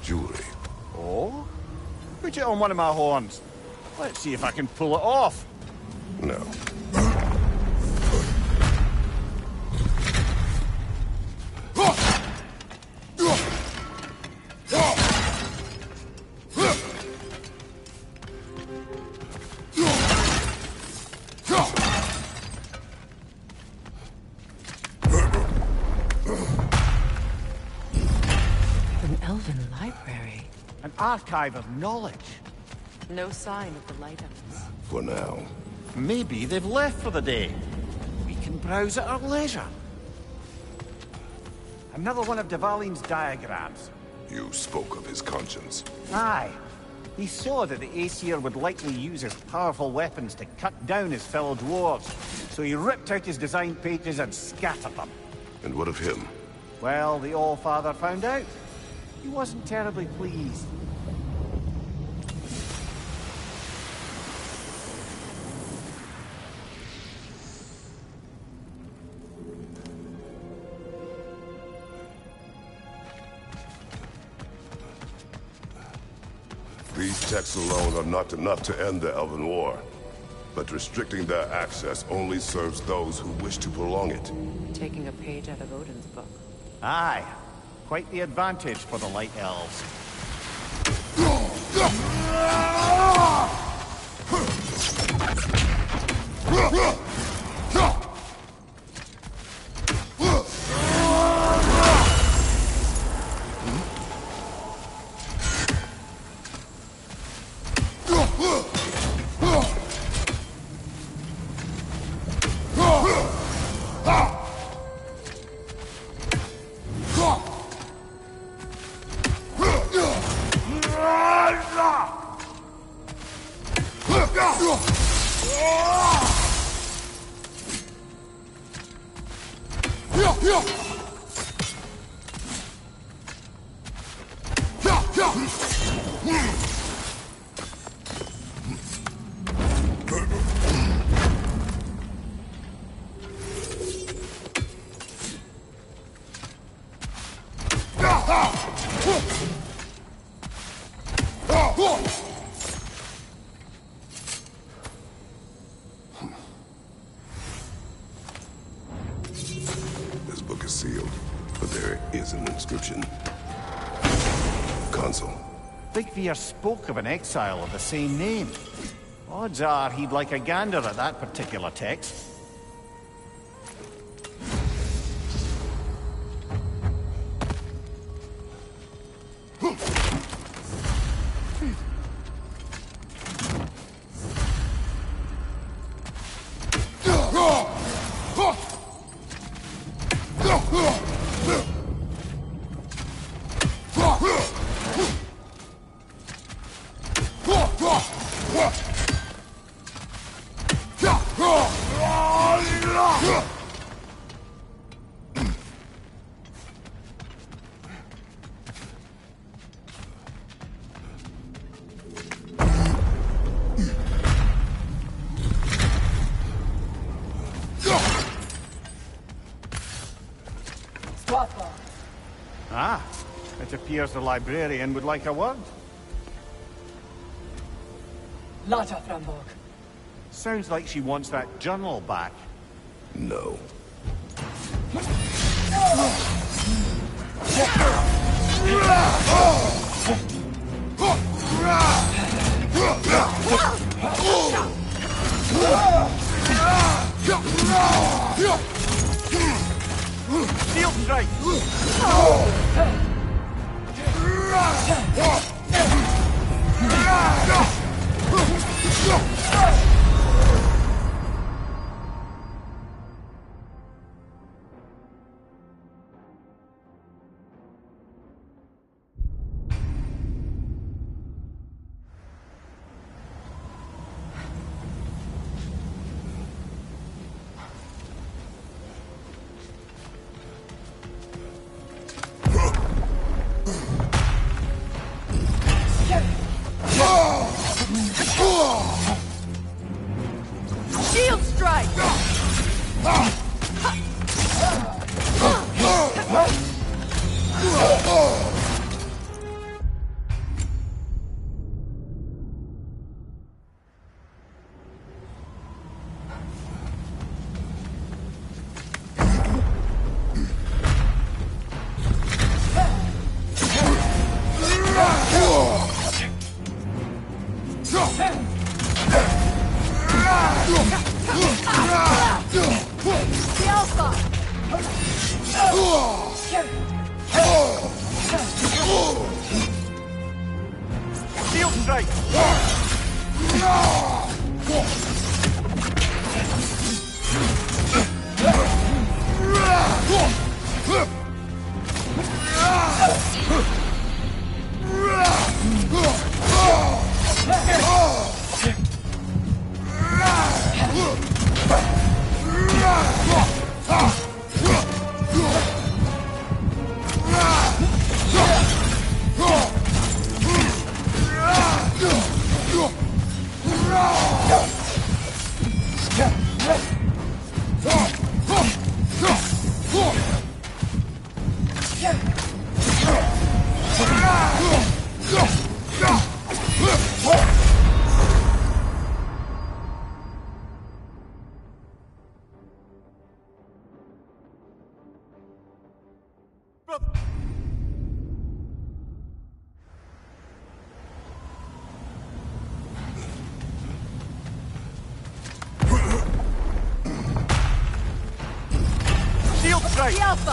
Jewelry. Oh? Put it on one of my horns. Let's see if I can pull it off. No. An elven library. An archive of knowledge. No sign of the lighthouse. For now. Maybe they've left for the day. We can browse at our leisure. Another one of Devaline's diagrams. You spoke of his conscience. Aye. He saw that the Aesir would likely use his powerful weapons to cut down his fellow dwarves. So he ripped out his design pages and scattered them. And what of him? Well, the All-Father found out. He wasn't terribly pleased. These texts alone are not enough to end the Elven War. But restricting their access only serves those who wish to prolong it. Taking a page out of Odin's book. Aye. Quite the advantage for the Light Elves. This book is sealed, but there is an inscription. Consul. Big Veer spoke of an exile of the same name. Odds are he'd like a gander at that particular text. Ah, it appears the librarian would like a word. Lata Framborg. Sounds like she wants that journal back. No. Field strike! strike! The Alpha!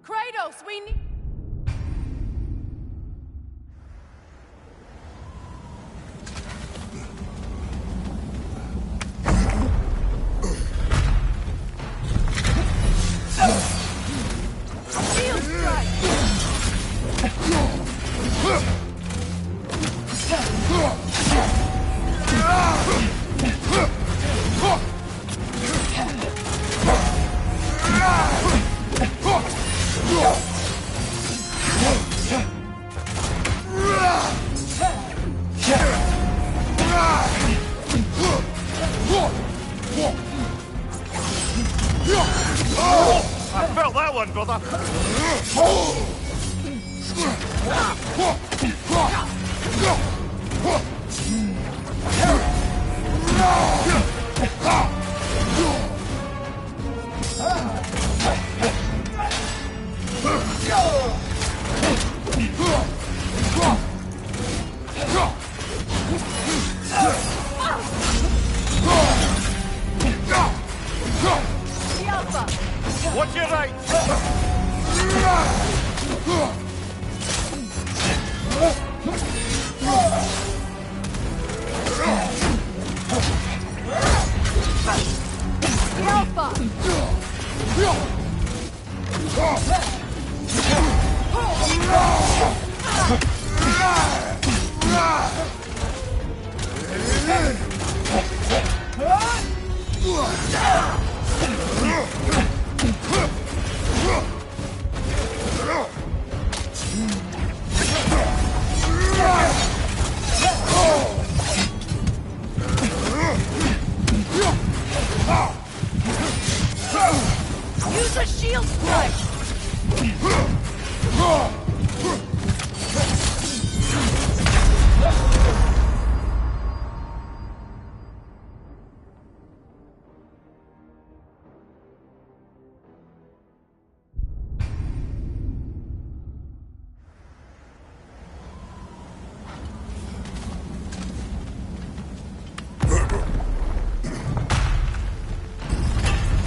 Kratos, we need... Shield strike! I felt that one, brother! The Alpha! Watch your right! The Alpha! Use a shield strike!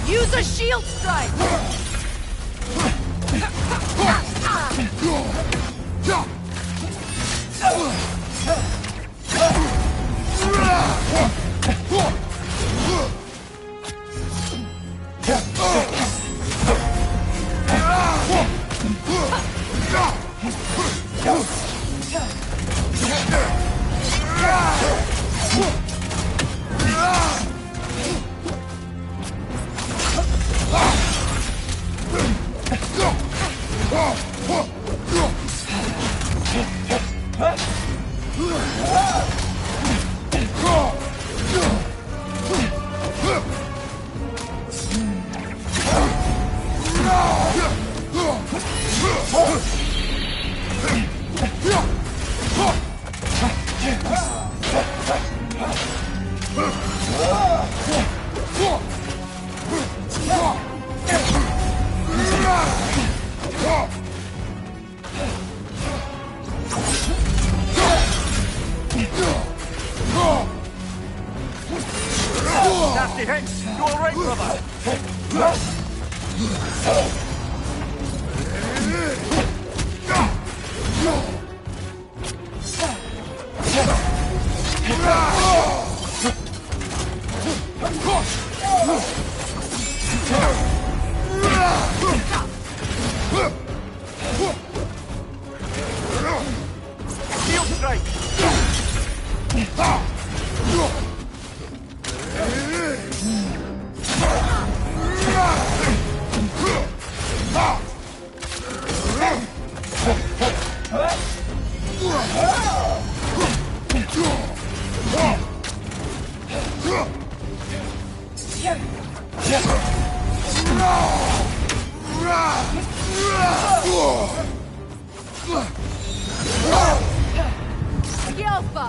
Use a shield strike! Hex, you alright, brother? Shield strike! Yelpa!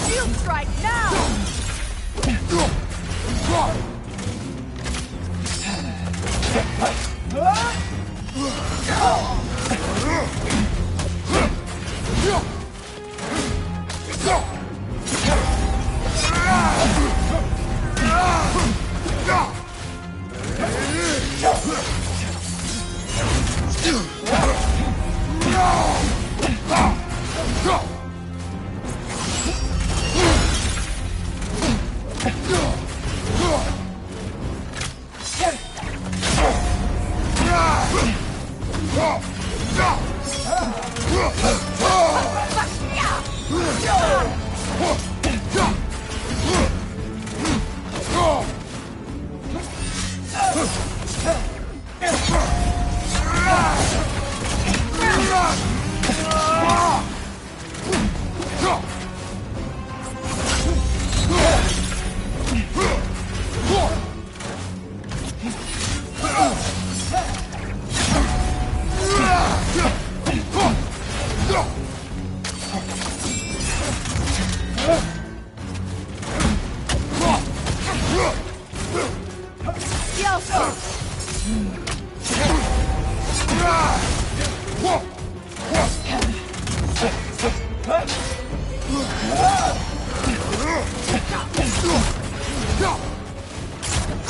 Shield strike now!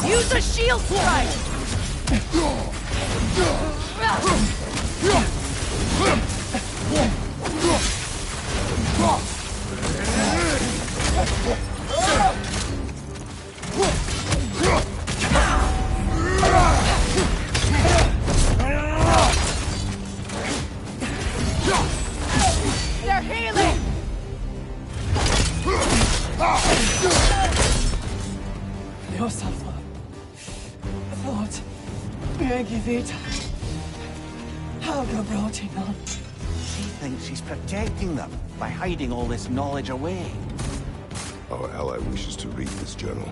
Use a shield strike! They're healing! Yourself, Lord, Megivita. How go broaching on? She thinks she's protecting them by hiding all this knowledge away. Our ally wishes to read this journal.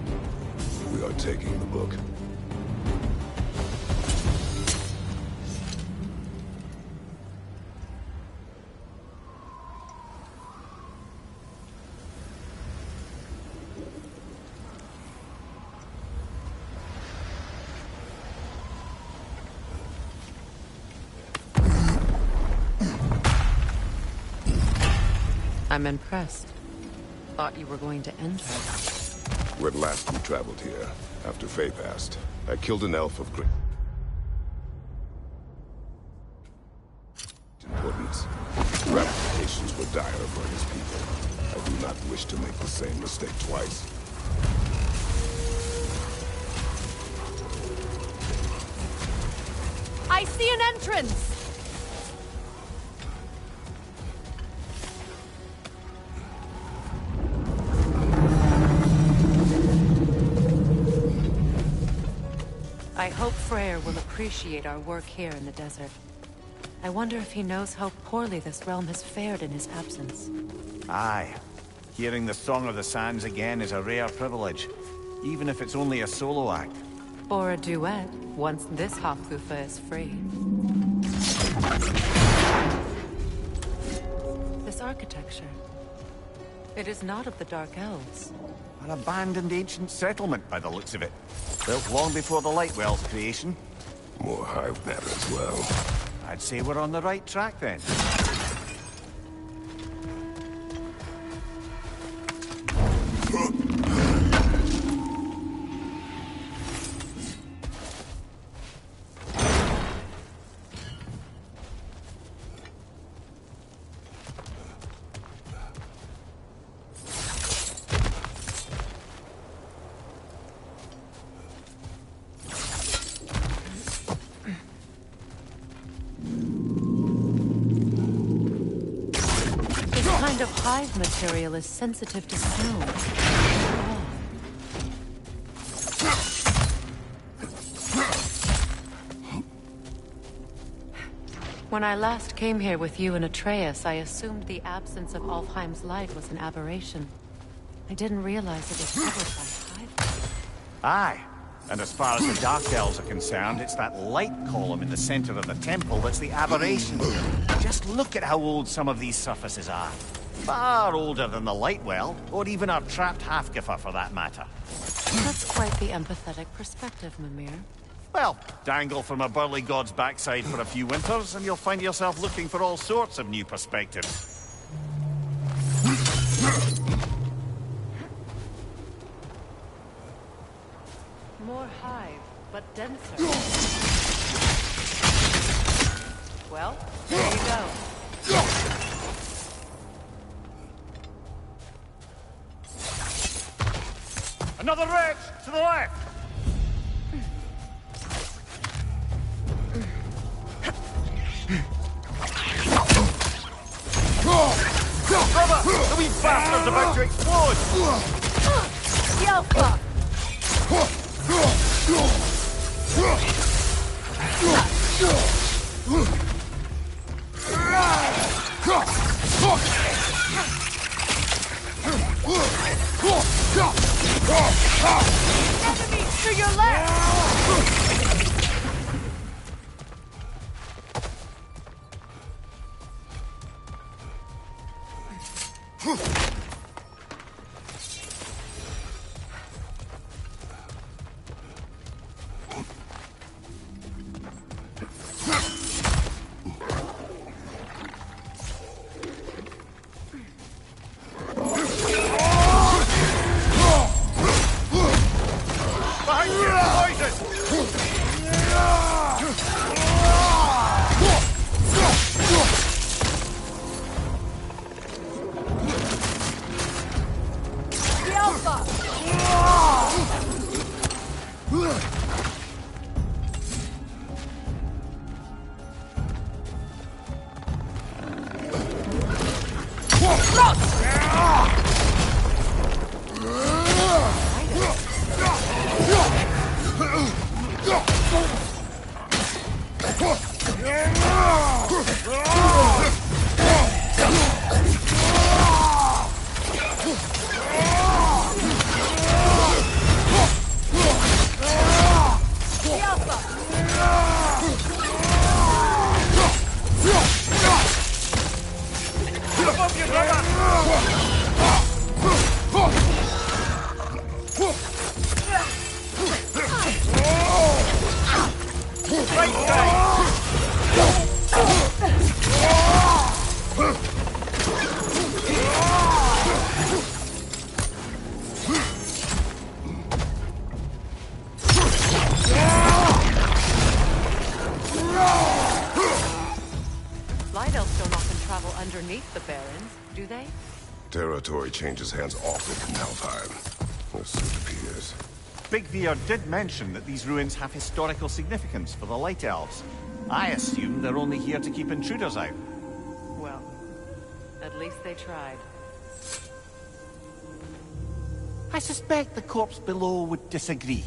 We are taking the book. I'm impressed. Thought you were going to end her. When last we traveled here, after Faye passed, I killed an elf of great importance. The ramifications were dire for his people. I do not wish to make the same mistake twice. I see an entrance! I hope Freyr will appreciate our work here in the desert. I wonder if he knows how poorly this realm has fared in his absence. Aye. Hearing the Song of the Sands again is a rare privilege, even if it's only a solo act. Or a duet, once this Hofgufa is free. This architecture. It is not of the Dark Elves. An abandoned ancient settlement, by the looks of it. Built long before the Lightwell's creation. More hive matter as well. I'd say we're on the right track then. Hive material is sensitive to snow. When I last came here with you and Atreus, I assumed the absence of Alfheim's light was an aberration. I didn't realize it was covered by hive. Aye. And as far as the Dark Elves are concerned, it's that light column in the center of the temple that's the aberration. Just look at how old some of these surfaces are. Far older than the Lightwell, or even our trapped Hafgifa for that matter. That's quite the empathetic perspective, Mimir. Well, dangle from a burly god's backside for a few winters, and you'll find yourself looking for all sorts of new perspectives. More hive, but denser. Well, there you go. Another wretch! To the left! Brother! The wee bastard's about to explode! Yelpa! Enemy to your left! Territory changes hands often in Alfheim, or so it appears. Big Veer did mention that these ruins have historical significance for the Light Elves. I assume they're only here to keep intruders out. Well, at least they tried. I suspect the corpse below would disagree.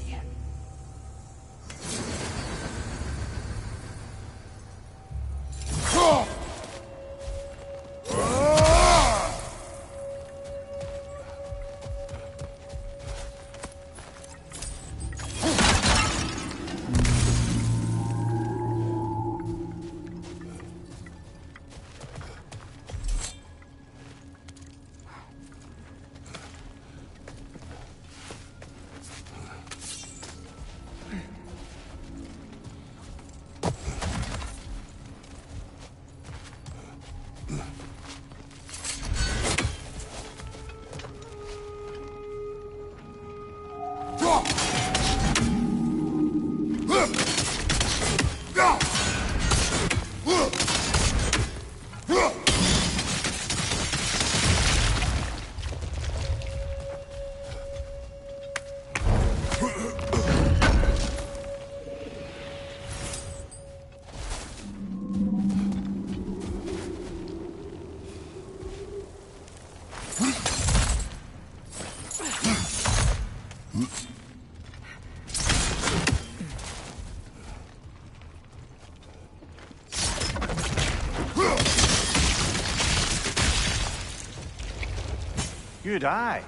Good eye.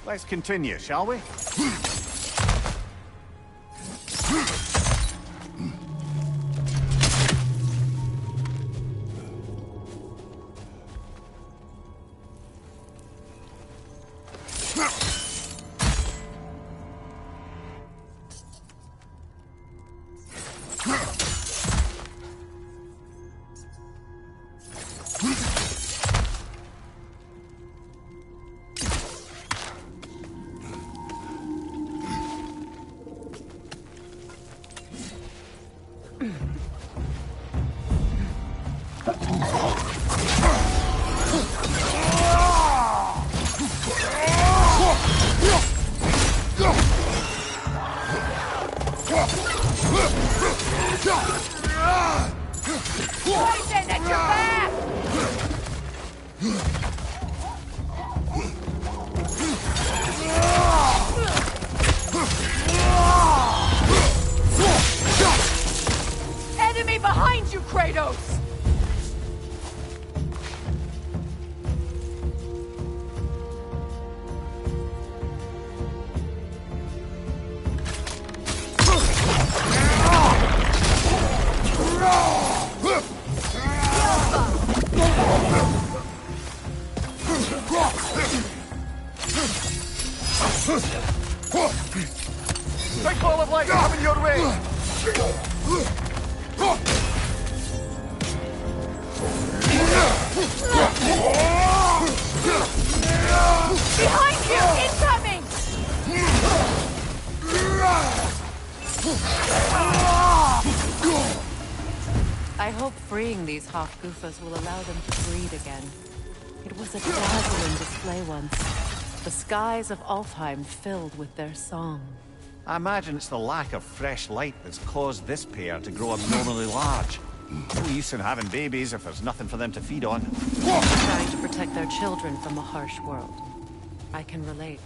Let's continue, shall we? Poison at your back! Enemy behind you, Kratos! Big ball of light coming your way! Behind you! Incoming! I hope freeing these half-goofers will allow them to breathe again. It was a dazzling display once. The skies of Alfheim filled with their song. I imagine it's the lack of fresh light that's caused this pair to grow abnormally large. No use in having babies if there's nothing for them to feed on. Trying to protect their children from a harsh world. I can relate.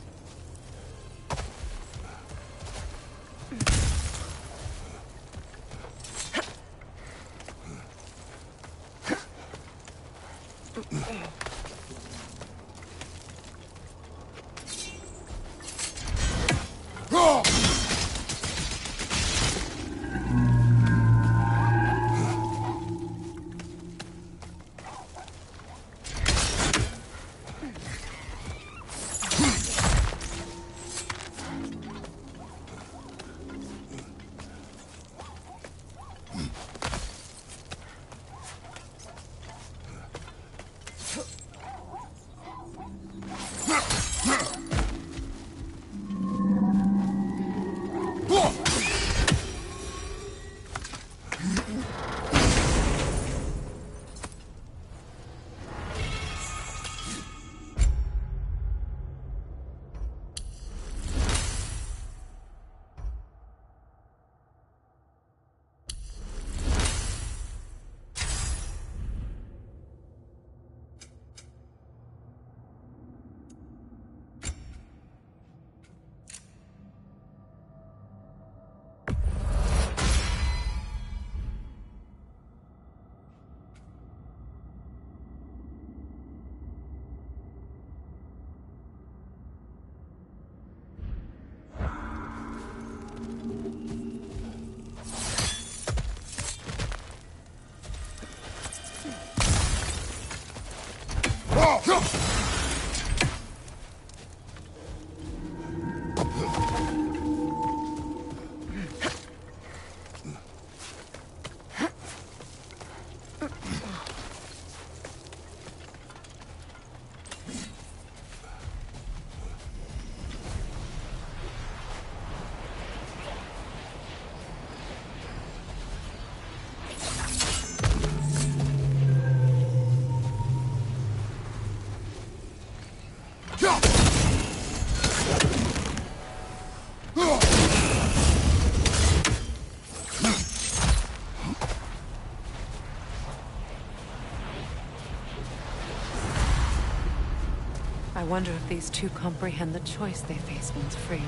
I wonder if these two comprehend the choice they face once free.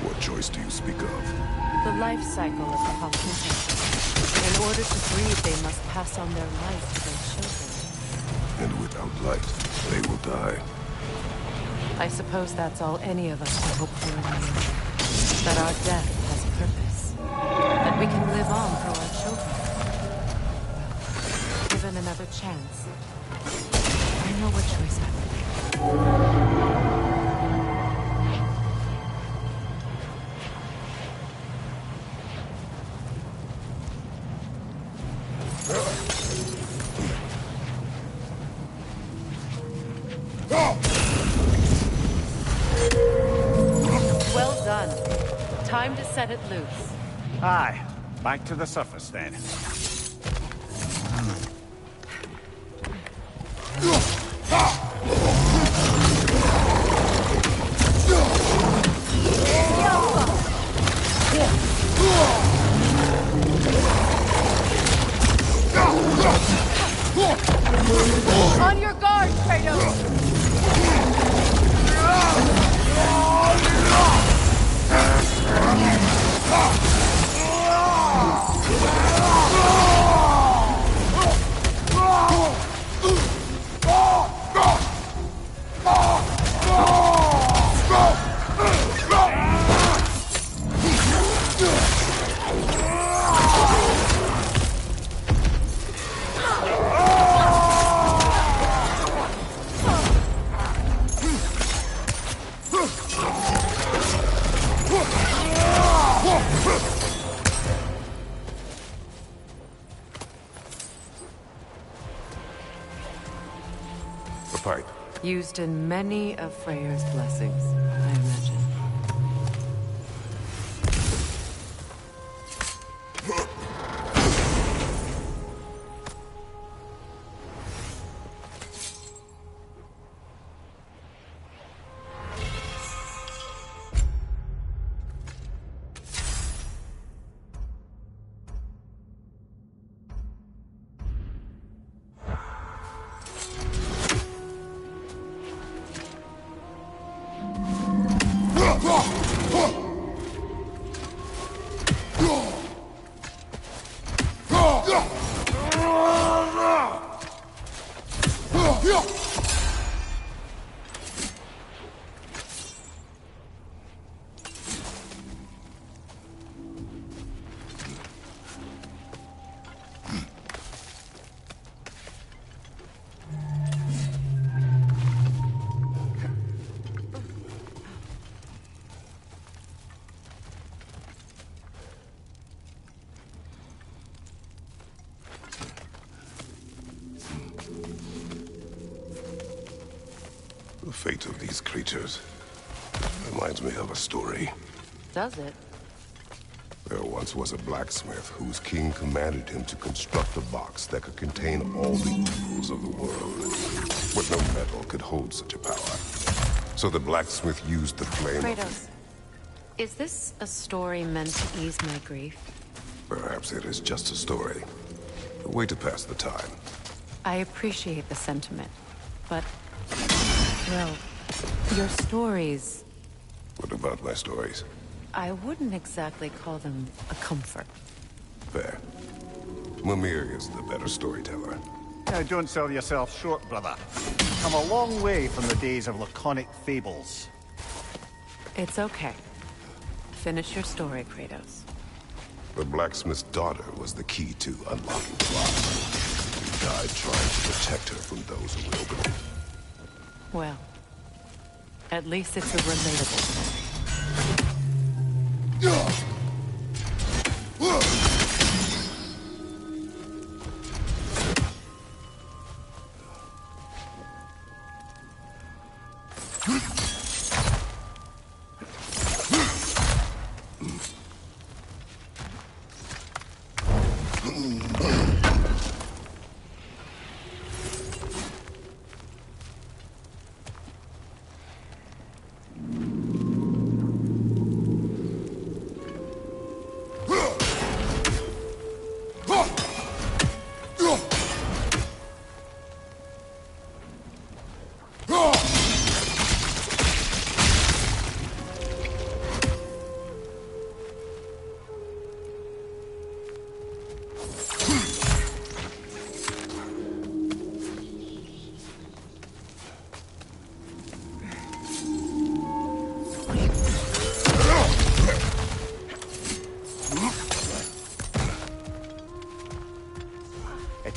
What choice do you speak of? The life cycle of the Hakusa. In order to breed, they must pass on their life to their children. And without light, they will die. I suppose that's all any of us can hope for in the end. That our death has purpose. That we can live on for our children. Well, given another chance, I know what choice I would make. Well done. Time to set it loose. Aye. Back to the surface then. On your guard, Kratos! The pipe. Used in many of Freyr's blessings, I imagine. The fate of these creatures reminds me of a story. Does it? There once was a blacksmith whose king commanded him to construct a box that could contain all the evils of the world. But no metal could hold such a power. So the blacksmith used the flame. Kratos, is this a story meant to ease my grief? Perhaps it is just a story. A way to pass the time. I appreciate the sentiment, but... well, your stories... What about my stories? I wouldn't exactly call them a comfort. Fair. Mimir is the better storyteller. Now, don't sell yourself short, brother. Come a long way from the days of laconic fables. It's okay. Finish your story, Kratos. The blacksmith's daughter was the key to unlocking the lock. He died trying to protect her from those who would open it. Well, at least it's a relatable story.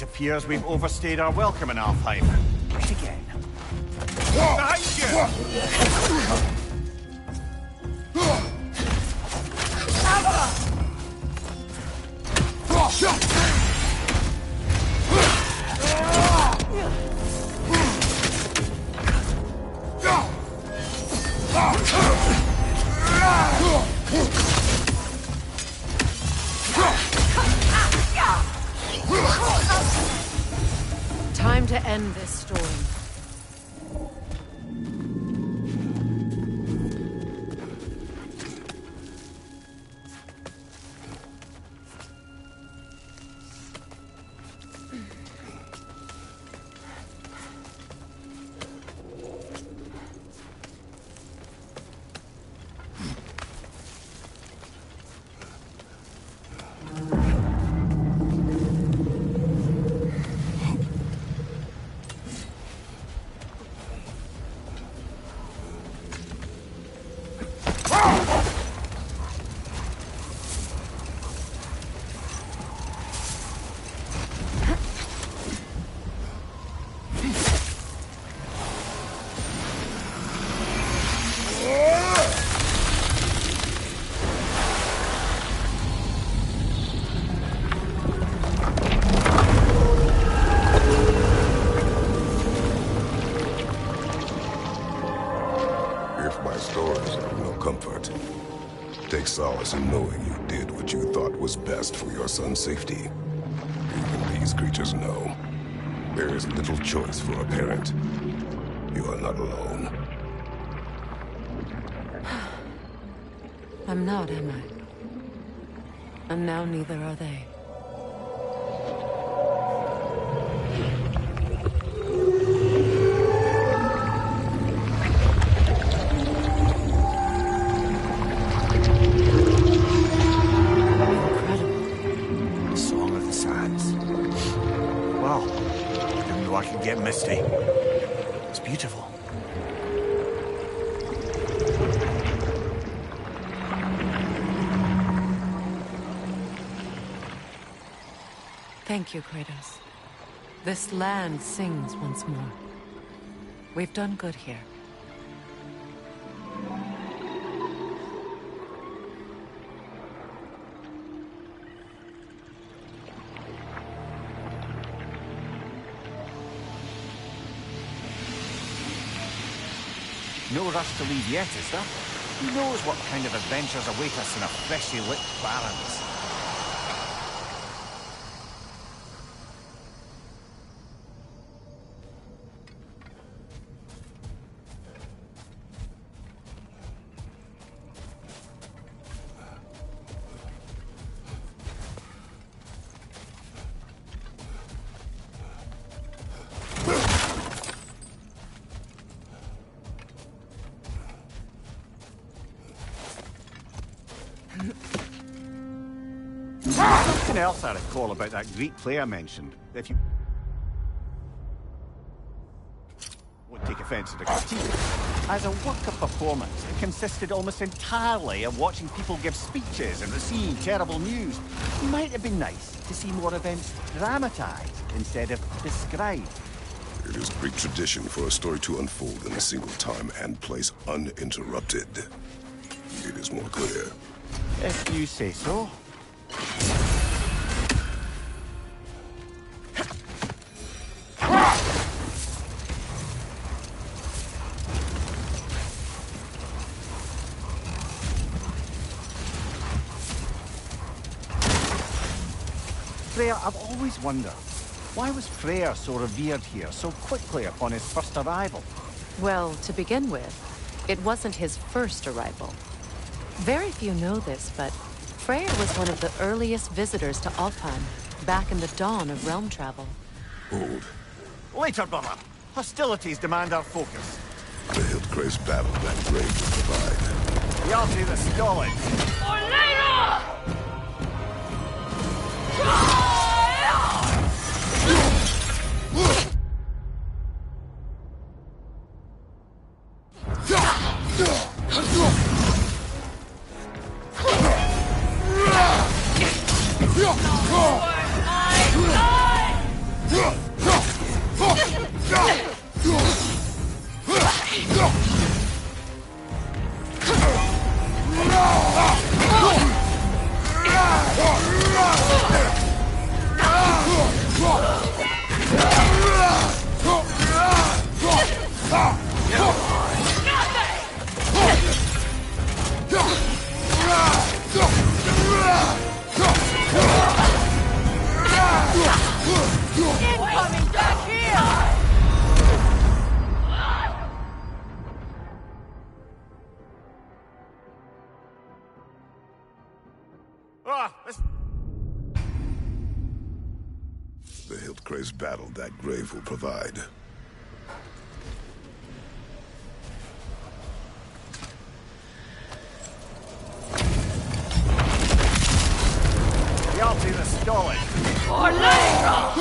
It appears we've overstayed our welcome in Alfheim. Right again. Behind you! Time to end this storm. Take solace in knowing you did what you thought was best for your son's safety. Even these creatures know. There is little choice for a parent. You are not alone. I'm not, am I? And now neither are they. Misty. It's beautiful. Thank you, Kratos. This land sings once more. We've done good here. No rush to leave yet, is there? Who knows what kind of adventures await us in a freshly lit barrens? Something else I recall about that Greek play I mentioned. If you won't take offence to the critique, as a work of performance, it consisted almost entirely of watching people give speeches and receive terrible news. It might have been nice to see more events dramatized instead of described. It is Greek tradition for a story to unfold in a single time and place uninterrupted. It is more clear. If you say so. Freya, I've always wondered, why was Freya so revered here so quickly upon his first arrival? Well, to begin with, it wasn't his first arrival. Very few know this, but Freya was one of the earliest visitors to Alfheim, back in the dawn of realm travel. Hold. Later, brother. Hostilities demand our focus. The Hildgrave's battle that grave will provide. The Alti the Stalin. Incoming back here! The Hildcrave's battle that grave will provide. The Alti the Stolid. For Lyra!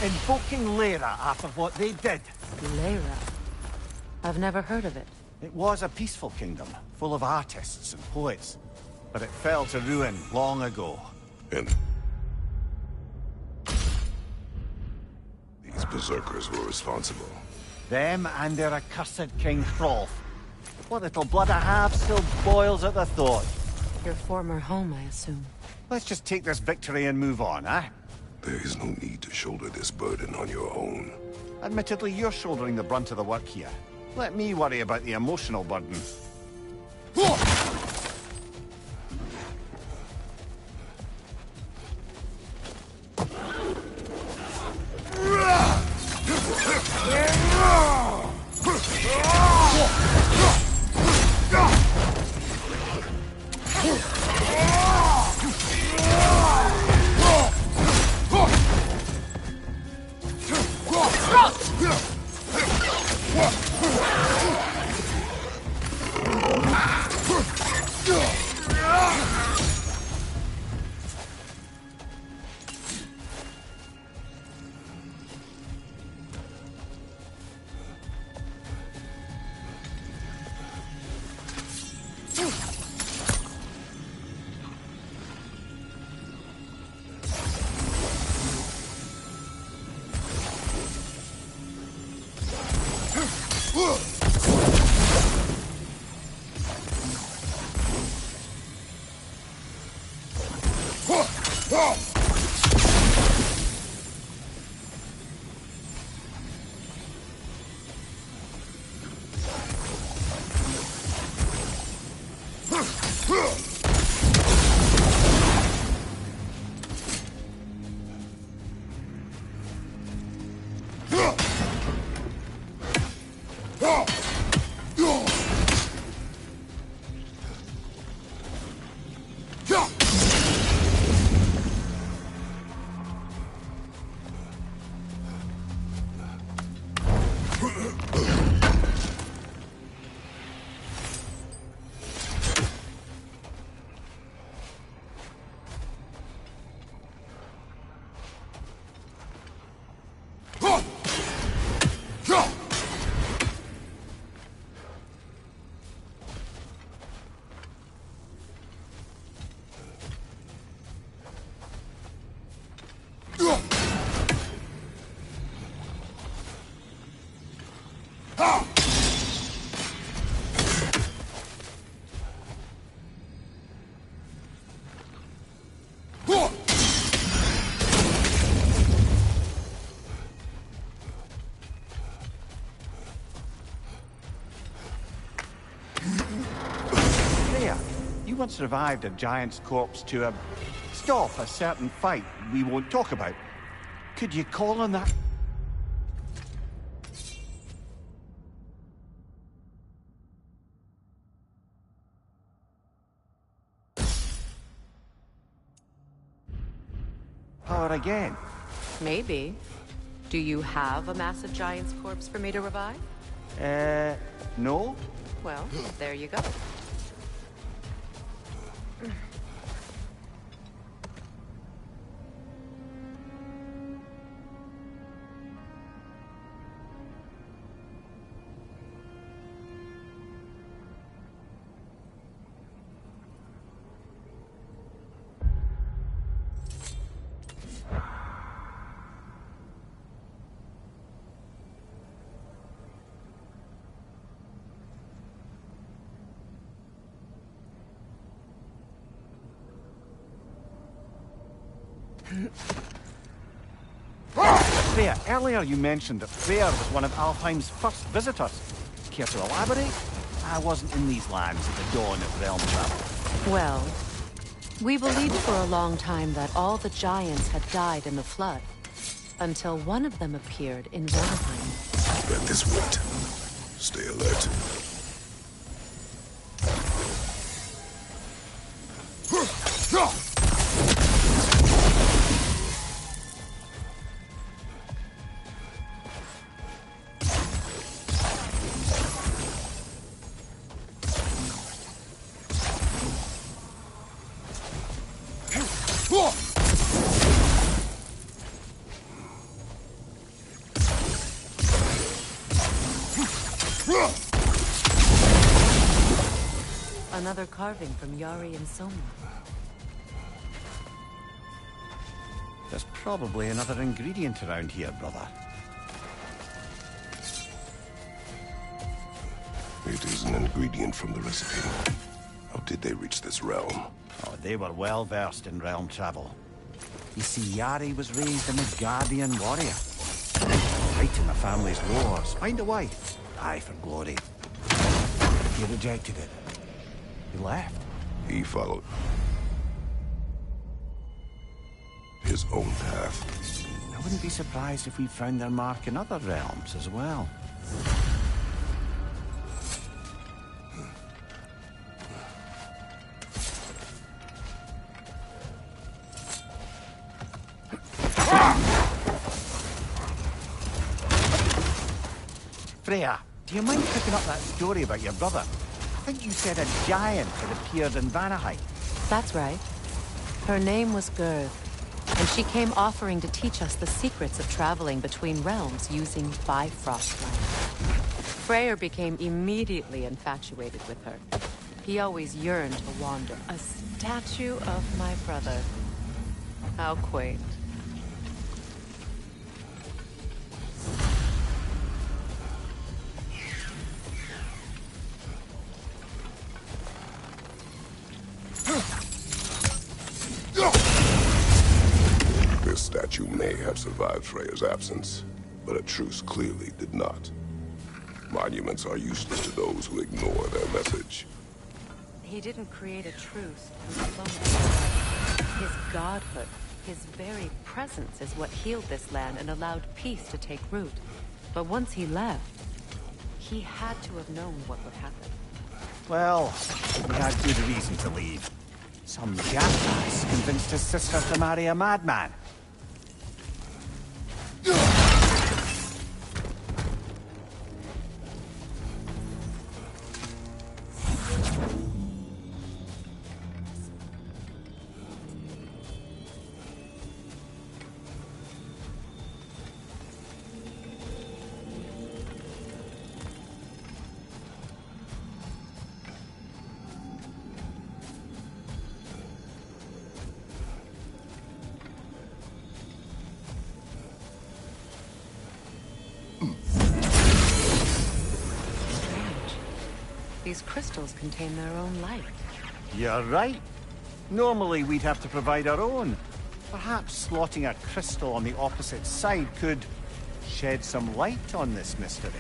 Invoking Lyra after what they did. Lyra. I've never heard of it. It was a peaceful kingdom, full of artists and poets. But it fell to ruin long ago. And these berserkers were responsible. Them and their accursed King Hrolf. What little blood I have still boils at the thought. Your former home, I assume. Let's just take this victory and move on, eh? There is no need to shoulder this burden on your own. Admittedly, you're shouldering the brunt of the work here. Let me worry about the emotional burden. You once revived a giant's corpse to stop a certain fight we won't talk about. Could you call on that? Power again? Maybe. Do you have a massive giant's corpse for me to revive? No? Well, there you go. Freya, earlier you mentioned that Freya was one of Alfheim's first visitors. Care to elaborate? I wasn't in these lands at the dawn of realm travel. Well, we believed for a long time that all the giants had died in the flood, until one of them appeared in Valheim. Let this wait. Stay alert. Another carving from Yari and Soma. There's probably another ingredient around here, brother. It is an ingredient from the recipe. How did they reach this realm? Oh, they were well versed in realm travel. You see, Yari was raised a Midgardian warrior. Fight in the family's wars, find a wife, die for glory. He rejected it. He left. He followed his own path. I wouldn't be surprised if we found their mark in other realms as well. Freya, do you mind picking up that story about your brother? I think you said a giant had appeared in Vanaheim. That's right. Her name was Gerd, and she came offering to teach us the secrets of traveling between realms using Bifrost light. Freyr became immediately infatuated with her. He always yearned to wander. A statue of my brother. How quaint. This statue may have survived Freya's absence, but a truce clearly did not. Monuments are useless to those who ignore their message. He didn't create a truce alone. His godhood, his very presence is what healed this land and allowed peace to take root. But once he left, he had to have known what would happen. Well, he had good reason to leave. Some jackass convinced his sister to marry a madman. These crystals contain their own light. You're right. Normally we'd have to provide our own. Perhaps slotting a crystal on the opposite side could shed some light on this mystery.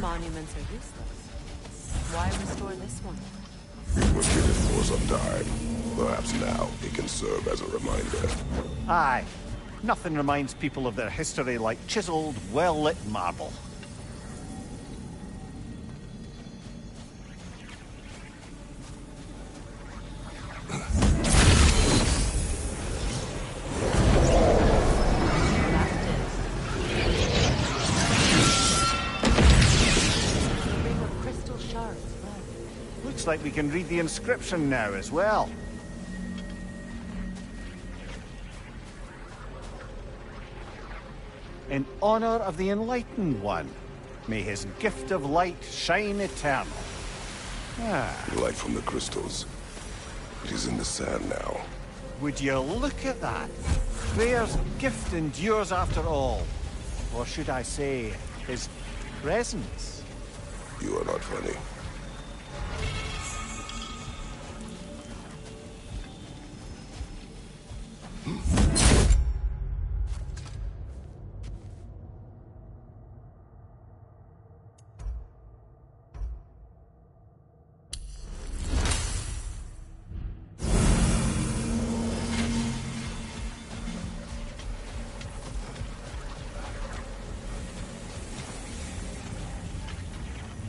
Monuments are useless. Why restore this one? It was hidden for some time. Perhaps now it can serve as a reminder. Aye. Nothing reminds people of their history like chiseled, well-lit marble. Looks like we can read the inscription now as well. In honor of the Enlightened One, may his gift of light shine eternal. Light from the crystals. It is in the sand now. Would you look at that? Freyr's gift endures after all. Or should I say, his presence? You are not funny.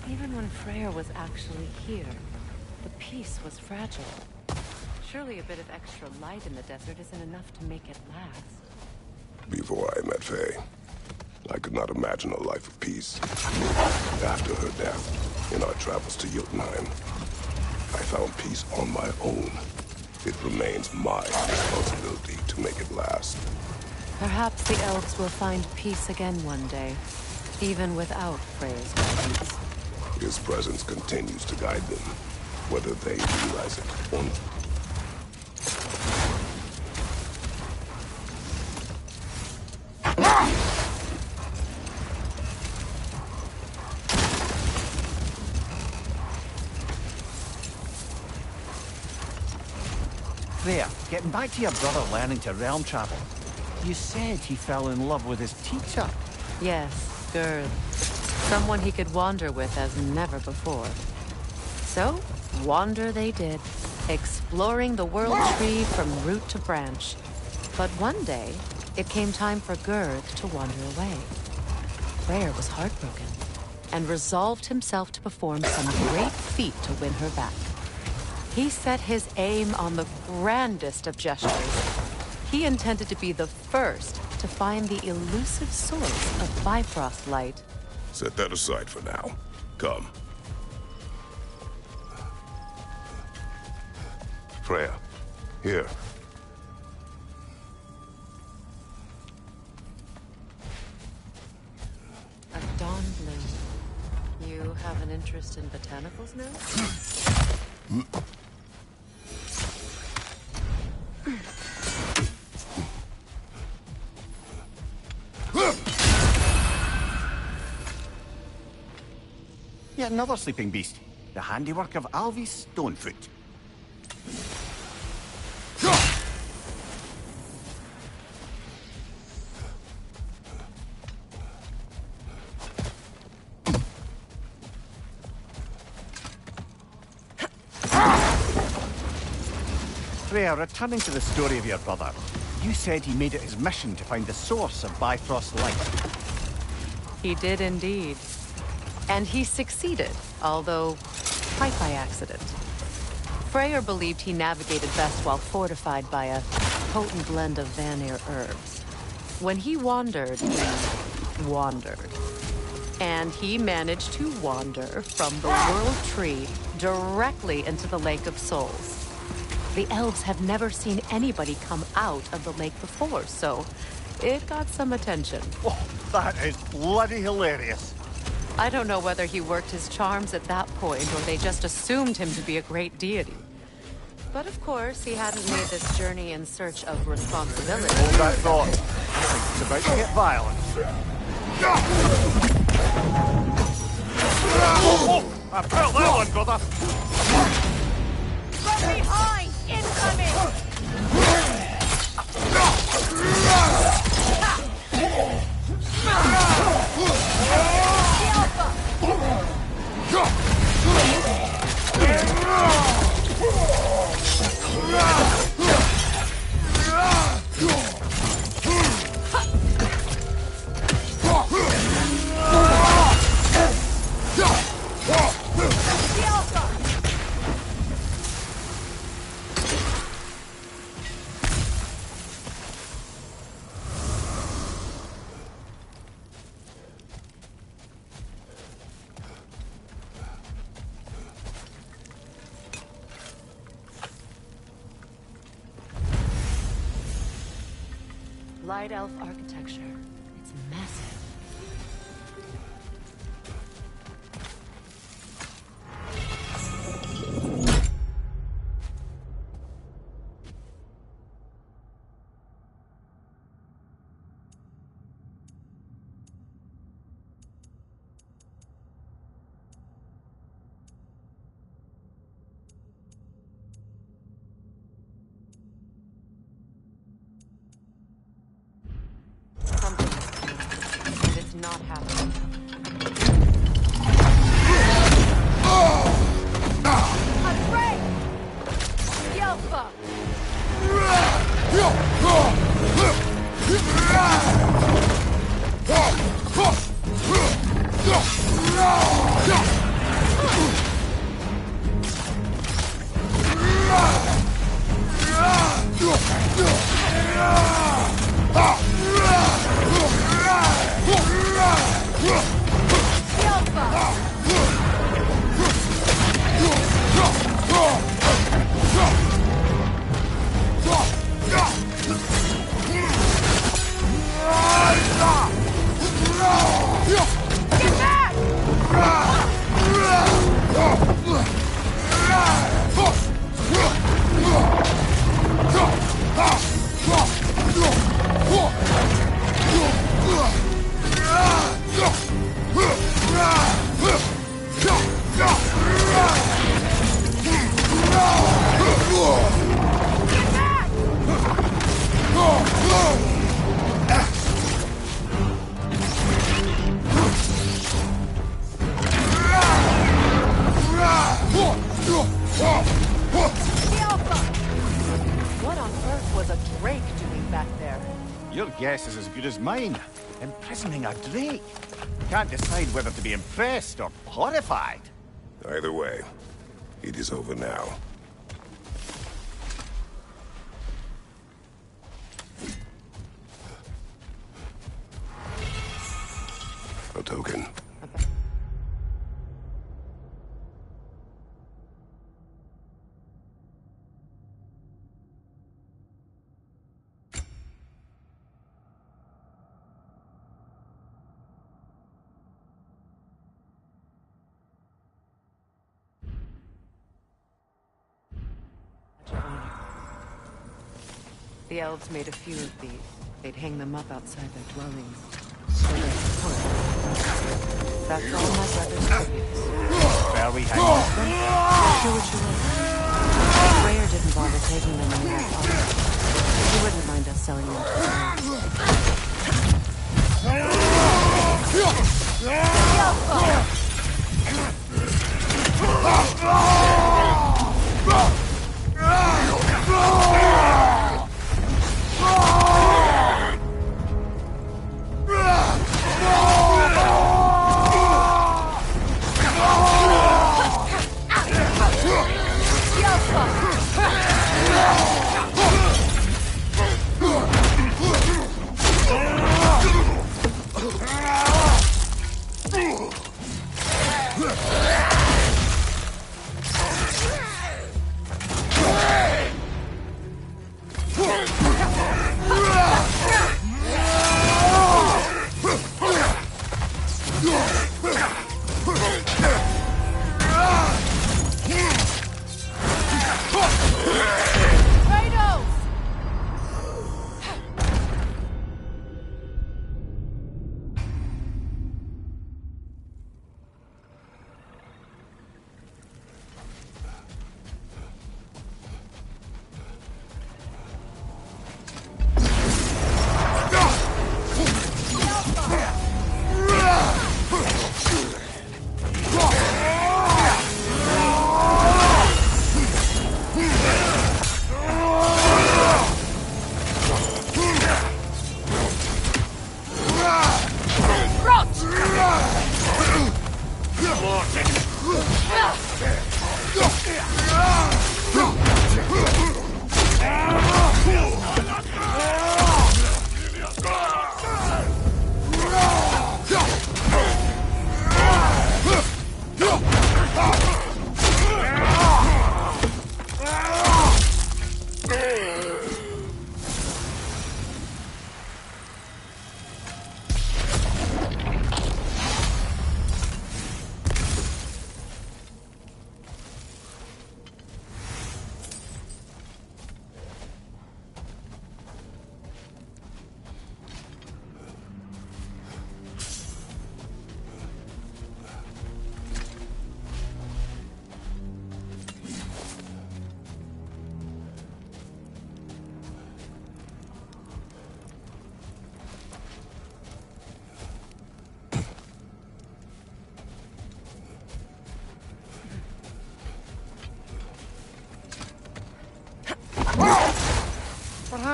Even when Freyr was actually here, the peace was fragile. Surely a bit of extra light in the desert isn't enough to make it last. Before I met Faye, I could not imagine a life of peace. After her death, in our travels to Jotunheim, I found peace on my own. It remains my responsibility to make it last. Perhaps the elves will find peace again one day, even without Freyr's guidance. His presence continues to guide them, whether they realize it or not. There, getting back to your brother learning to realm travel. You said he fell in love with his teacher. Yes, Gerd. Someone he could wander with as never before. So, wander they did, exploring the world tree from root to branch. But one day, it came time for Gerd to wander away. Freyr was heartbroken, and resolved himself to perform some great feat to win her back. He set his aim on the grandest of gestures. He intended to be the first to find the elusive source of Bifrost light. Set that aside for now. Come. Freya, here. A dawn bloom. You have an interest in botanicals now? Yet another sleeping beast. The handiwork of Alvi Stonefoot. Freya, returning to the story of your brother, you said he made it his mission to find the source of Bifrost light. He did indeed. And he succeeded, although quite by accident. Freyr believed he navigated best while fortified by a potent blend of Vanir herbs. When he wandered, he wandered. And he managed to wander from the World Tree directly into the Lake of Souls. The elves have never seen anybody come out of the lake before, so it got some attention. Oh, that is bloody hilarious. I don't know whether he worked his charms at that point or they just assumed him to be a great deity. But of course, he hadn't made this journey in search of responsibility. Hold that thought. It's about to get violent. Oh, I felt that one, brother. From behind! Incoming! Light elf architecture. It's massive. It's not happening. Afraid! Yelpa! What on earth was a drake doing back there? Your guess is as good as mine. Imprisoning a drake. Can't decide whether to be impressed or horrified. Either way, it is over now. A token. The elves made a few of these. They'd hang them up outside their dwellings. For their support. That's all my brother's tributes. Where we hang Do what you will. Freyr didn't bother taking them anywhere else. He wouldn't mind us selling them to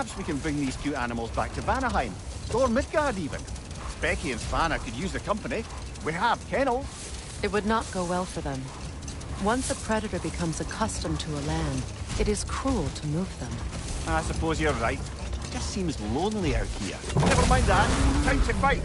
Perhaps we can bring these cute animals back to Vanaheim, or Midgard even. Becky and Svanna could use the company. We have kennels. It would not go well for them. Once a predator becomes accustomed to a land, it is cruel to move them. I suppose you're right. It just seems lonely out here. Never mind that. Time to fight.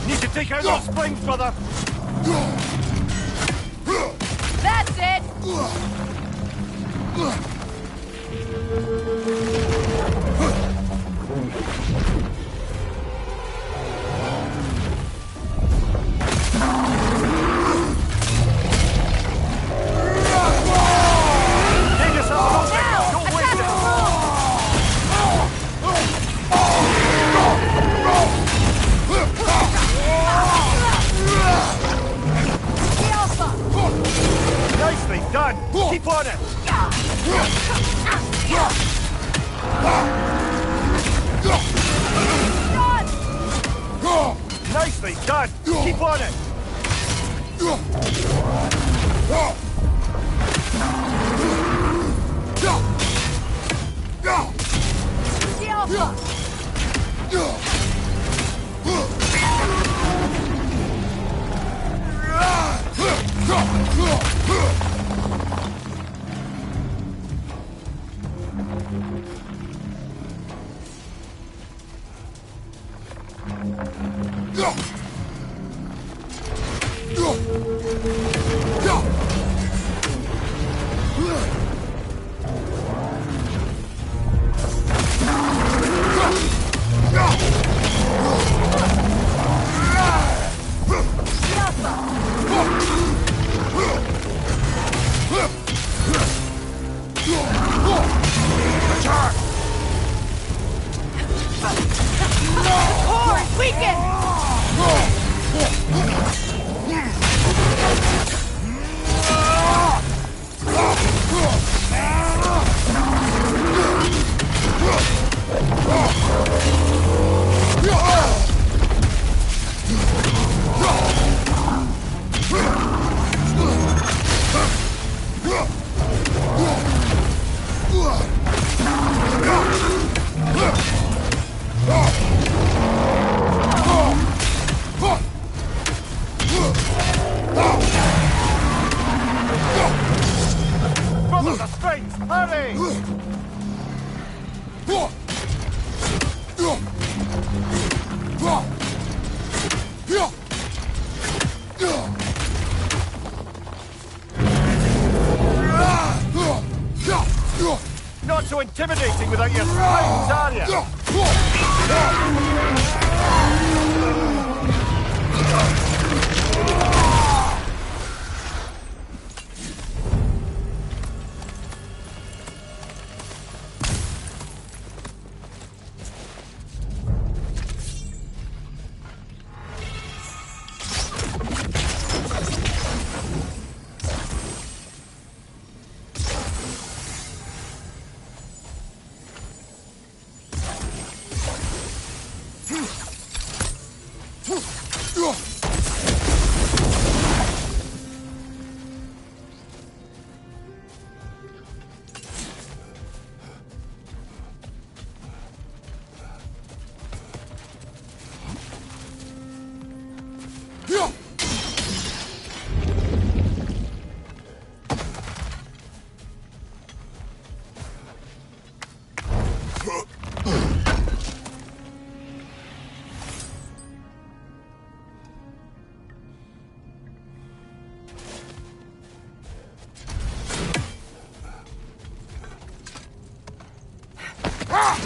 Need to take out those springs, brother! That's it! Take yourself a Now! Don't waste Attack the Alpha! Nicely done! Keep on it! Nicely done! Keep on it! The Alpha! Horn weaken! Brothers are straight! Hurry! Not so intimidating without your spines, are you?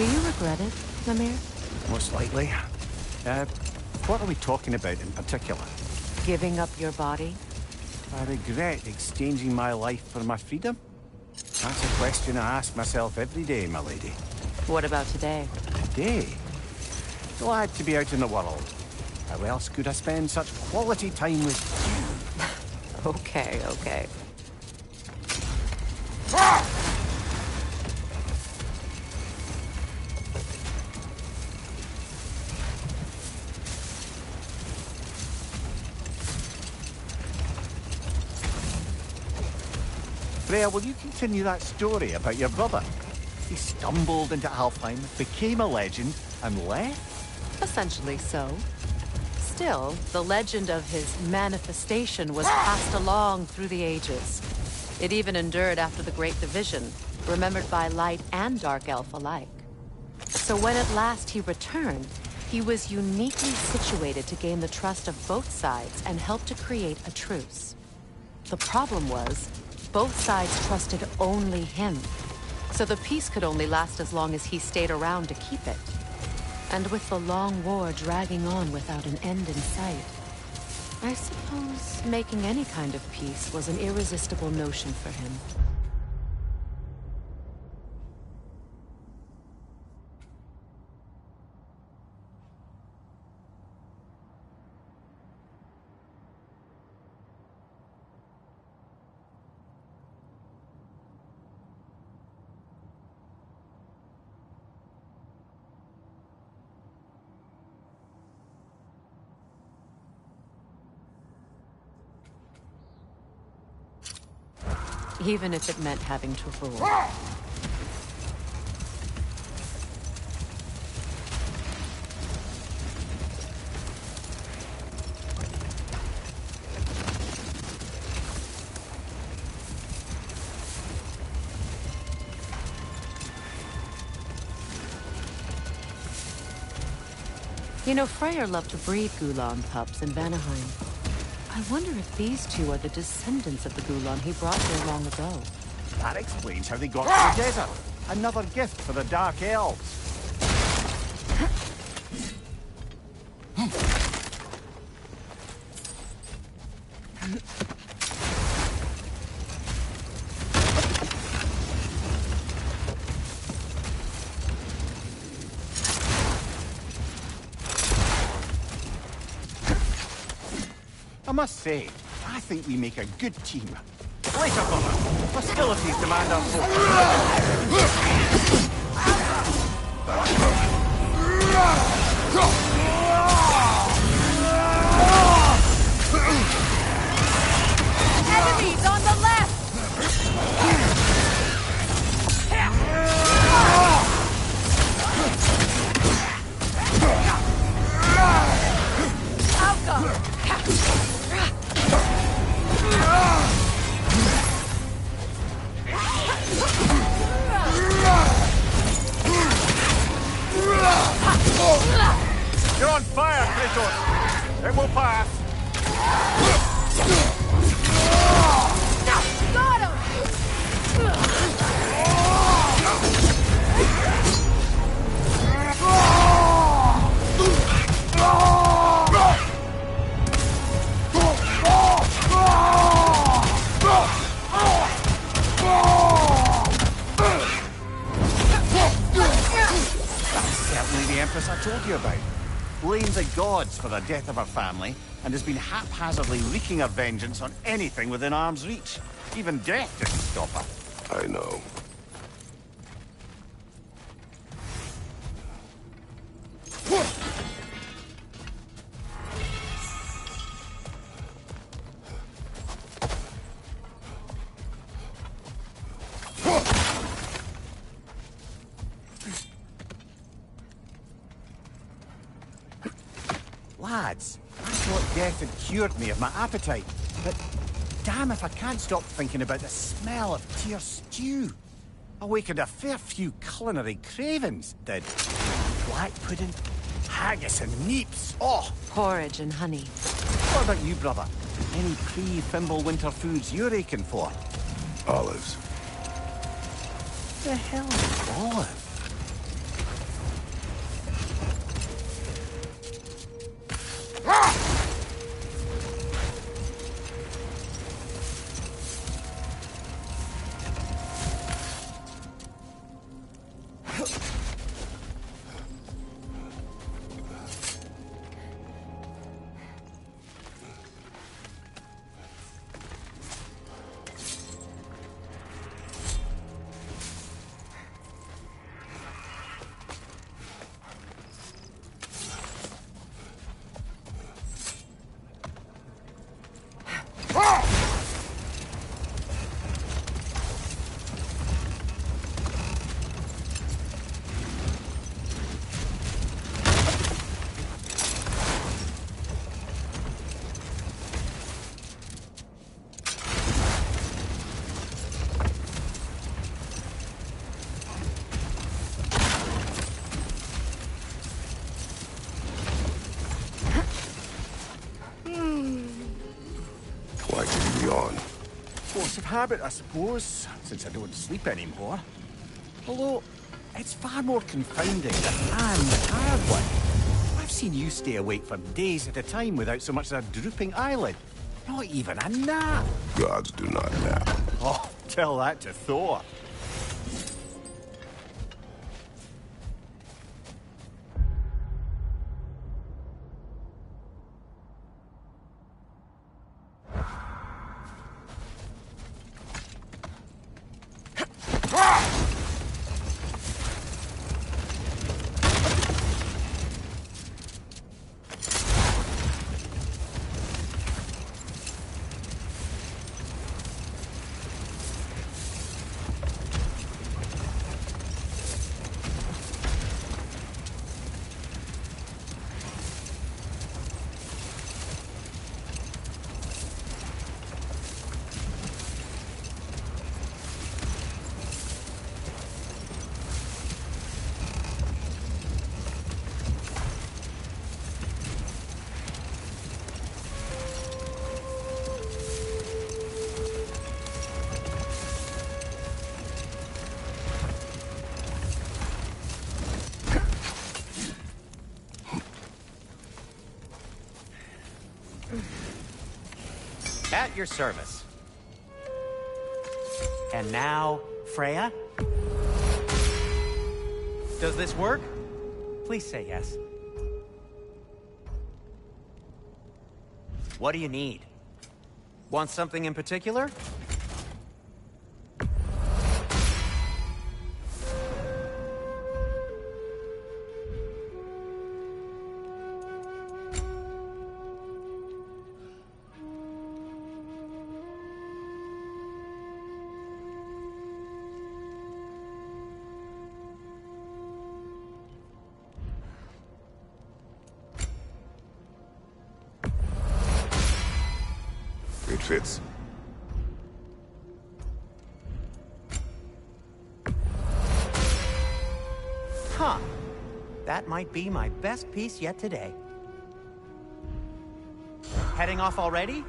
Do you regret it, Namir? Most likely. What are we talking about in particular? Giving up your body? I regret exchanging my life for my freedom? That's a question I ask myself every day, my lady. What about today? Today? Glad to be out in the world. How else could I spend such quality time with you? Okay, okay. Freya, will you continue that story about your brother? He stumbled into Alfheim, became a legend, and left? Essentially so. Still, the legend of his manifestation was passed along through the ages. It even endured after the Great Division, remembered by Light and Dark Elf alike. So when at last he returned, he was uniquely situated to gain the trust of both sides and help to create a truce. The problem was, both sides trusted only him. So the peace could only last as long as he stayed around to keep it. And with the long war dragging on without an end in sight, I suppose making any kind of peace was an irresistible notion for him. Even if it meant having to rule. You know, Freyr loved to breed Gulan pups in Vanaheim. I wonder if these two are the descendants of the Gulan he brought here long ago. That explains how they got to the desert. Another gift for the Dark Elves. I must say, I think we make a good team. Later, brother. Hostilities demand our Enemies on the left! You're on fire, Kratos! It will pass! Got him! Certainly the Empress I told you about. Blames the gods for the death of her family, and has been haphazardly wreaking her vengeance on anything within arm's reach. Even death didn't stop her. I know. Lads, I thought death had cured me of my appetite, but damn if I can't stop thinking about the smell of Tyr stew. Awakened a fair few culinary cravings, did. Black pudding, haggis and neeps, oh! Porridge and honey. What about you, brother? Any pre-Fimble winter foods you're aching for? Olives. The hell is olive? Force of habit, I suppose, since I don't sleep anymore. Although, it's far more confounding that I'm the tired one. I've seen you stay awake for days at a time without so much as a drooping eyelid. Not even a nap. Gods do not nap. Oh, tell that to Thor. At your service. And now, Freya? Does this work? Please say yes. What do you need? Want something in particular? It fits. Huh. That might be my best piece yet today. Heading off already?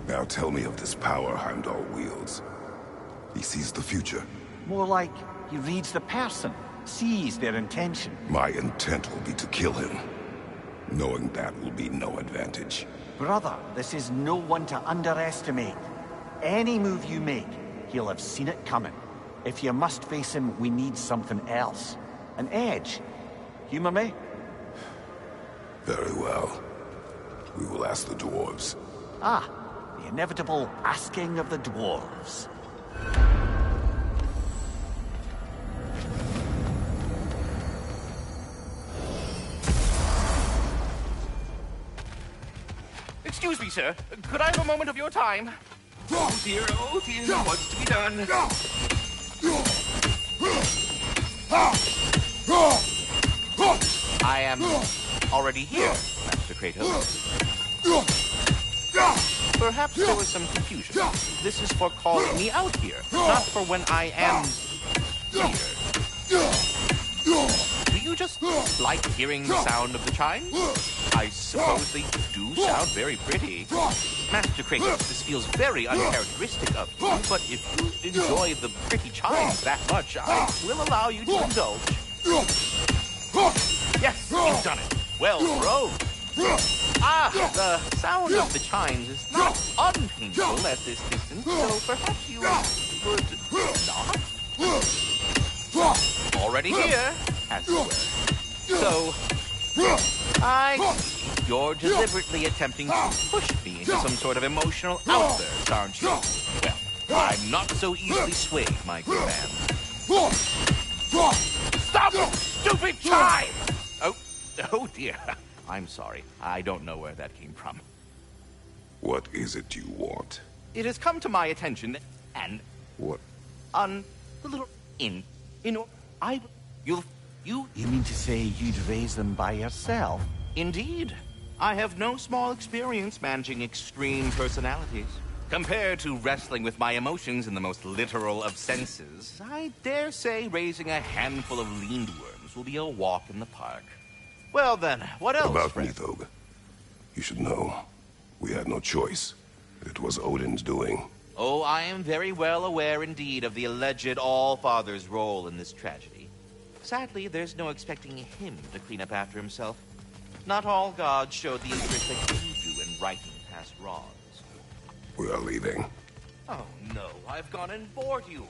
Now tell me of this power Heimdall wields. He sees the future. More like he reads the person, sees their intention. My intent will be to kill him. Knowing that will be no advantage. Brother, this is no one to underestimate. Any move you make, he'll have seen it coming. If you must face him, we need something else. An edge. Humor me? Very well. We will ask the dwarves. Ah, the inevitable asking of the dwarves. Excuse me, sir. Could I have a moment of your time? Oh dear, what's to be done? I am already here, Master Kratos. Perhaps there was some confusion. This is for calling me out here, not for when I am here. Do you just like hearing the sound of the chimes? I suppose they do sound very pretty. Master Kratos, this feels very uncharacteristic of you, but if you enjoy the pretty chimes that much, I will allow you to indulge. Yes, you've done it. Well thrown. Ah, the sound of the chimes is not unpainful at this distance, so perhaps you would not? Already here, as it were. So, I see you're deliberately attempting to push me into some sort of emotional outburst, aren't you? Well, I'm not so easily swayed, my good man. Stop, stupid chime! Oh, Oh dear. I'm sorry. I don't know where that came from. What is it you want? It has come to my attention, and What? on the little inn, you mean to say you'd raise them by yourself? indeed. I have no small experience managing extreme personalities. Compared to wrestling with my emotions in the most literal of senses, I dare say raising a handful of leaned worms will be a walk in the park. Well then, what else? About friend? me, Thog. You should know. We had no choice. It was Odin's doing. Oh, I am very well aware indeed of the alleged All-Father's role in this tragedy. Sadly, there's no expecting him to clean up after himself. Not all gods show the interest that you do in righting past wrongs. We are leaving. Oh no, I've gone and bored you.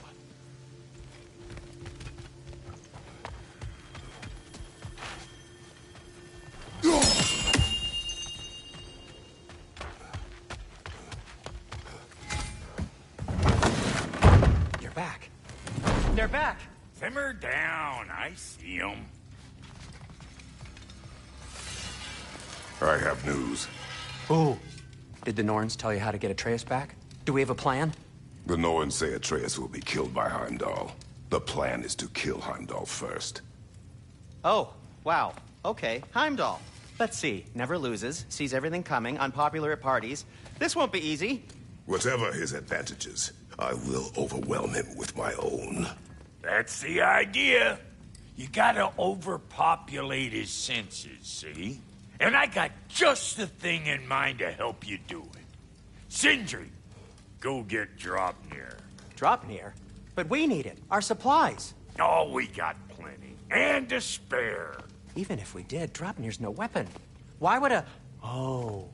You're back. They're back. Simmer down. I see them. I have news. Oh. Did the Norns tell you how to get Atreus back? Do we have a plan? The Norns say Atreus will be killed by Heimdall. The plan is to kill Heimdall first. Oh, wow. Okay, Heimdall. Let's see. Never loses, sees everything coming, unpopular at parties. This won't be easy. Whatever his advantages, I will overwhelm him with my own. That's the idea. You gotta overpopulate his senses, see? And I got just the thing in mind to help you do it. Sindri, go get Dropnir. Dropnir? But we need it. Our supplies. Oh, we got plenty. And to spare. Even if we did, Dropnir's no weapon. Why would a... Oh.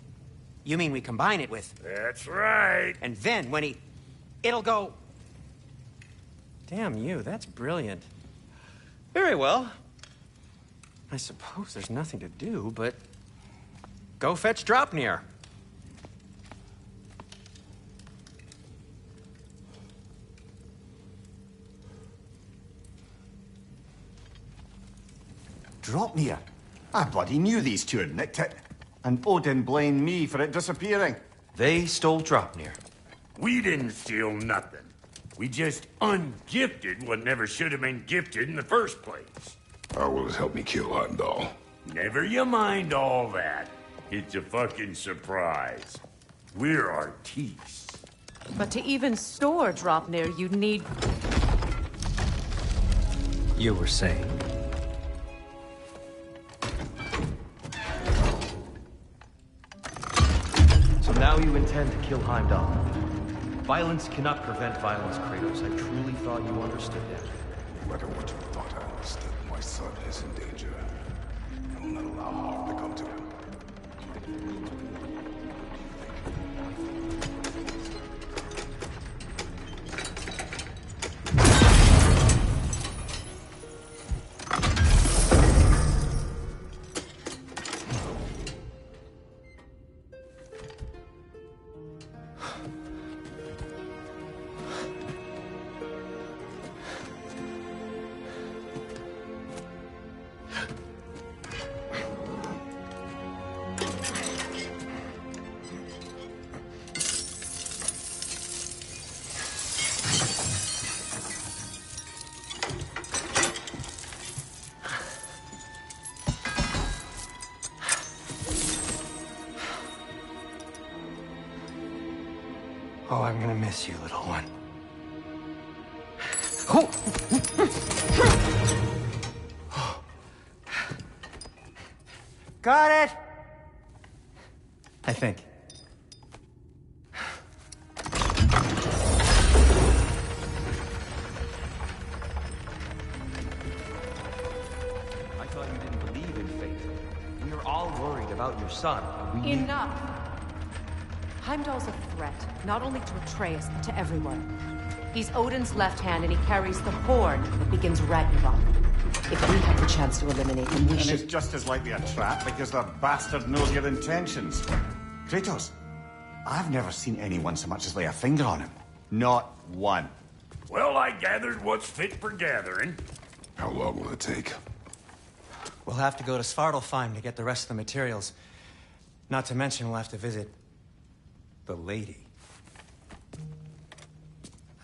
You mean we combine it with... That's right. And then when he... It'll go... Damn you, that's brilliant. Very well. I suppose there's nothing to do, but... Go fetch Dropnir. Dropnir? I bloody knew these two had nicked it. And Odin blamed me for it disappearing. They stole Dropnir. We didn't steal nothing. We just ungifted what never should have been gifted in the first place. How will it help me kill Heimdall? Never you mind all that. It's a fucking surprise. We're artistes. But to even store Dropnir, you'd need... You were saying? So now you intend to kill Heimdall. Violence cannot prevent violence, Kratos. I truly thought you understood that. No matter what you thought I understood, my son is in danger. I will not allow harm to come to him. Oh, I'm gonna miss you, little one. Got it! I think. I thought you didn't believe in fate. We were all worried about your son. We Enough! Heimdall's a threat, not only to Atreus, but to everyone. He's Odin's left hand, and he carries the horn that begins Ragnarok. If we have the chance to eliminate him, we And should... it's just as likely a trap because the bastard knows your intentions. Kratos, I've never seen anyone so much as lay a finger on him. Not one. Well, I gathered what's fit for gathering. How long will it take? We'll have to go to Svartalfheim to get the rest of the materials. Not to mention we'll have to visit the lady.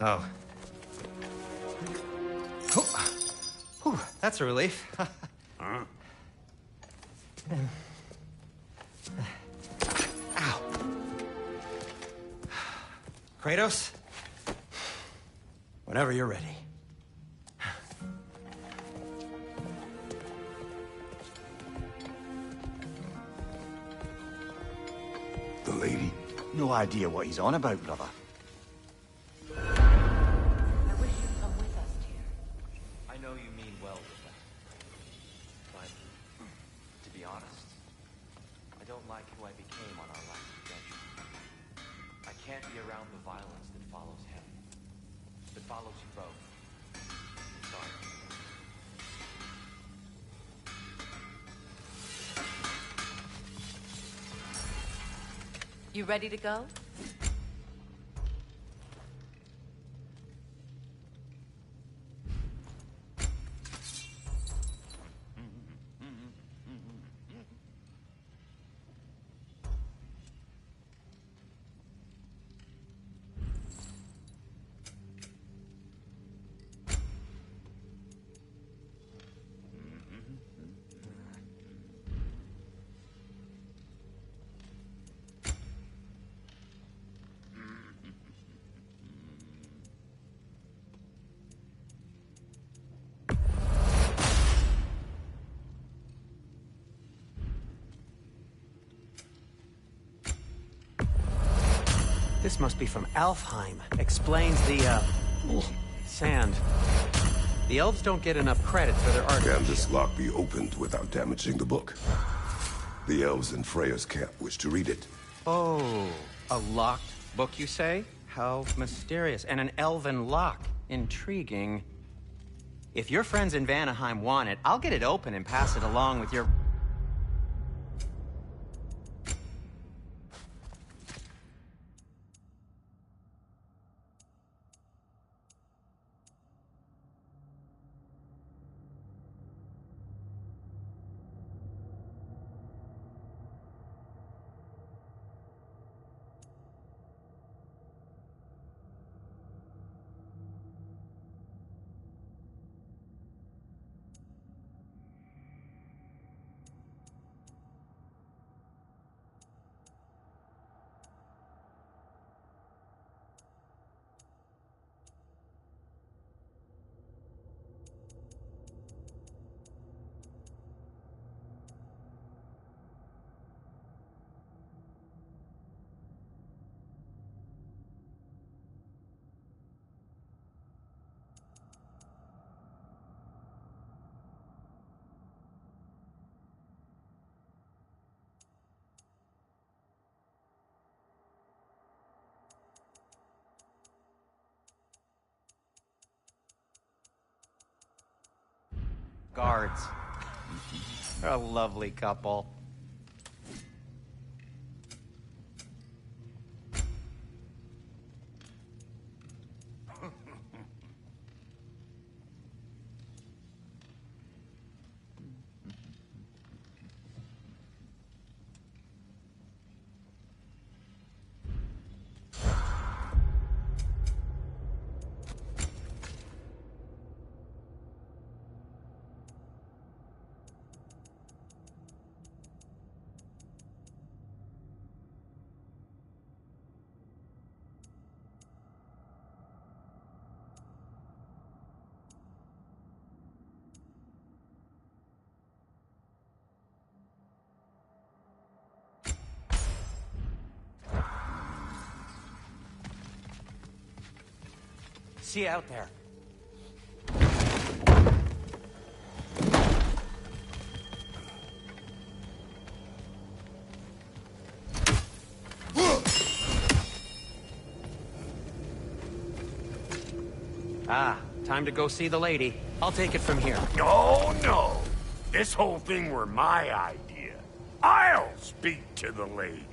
Oh. Whew, that's a relief. Huh? Ow. Kratos? Whenever you're ready. The lady? No idea what he's on about, brother. I wish you'd come with us, dear. I know you mean well with that. But, to be honest, I don't like who I became on our last adventure. I can't be around the violence that follows him. That follows you both. I'm sorry. You ready to go? This must be from Alfheim. Explains the, sand. The elves don't get enough credit for their art. Can this lock be opened without damaging the book? The elves in Freya's camp wish to read it. Oh, a locked book, you say? How mysterious. And an elven lock. Intriguing. If your friends in Vanaheim want it, I'll get it open and pass it along with your... guards. They're a lovely couple. See you out there. Ah, time to go see the lady. I'll take it from here. No, no. This whole thing were my idea. I'll speak to the lady.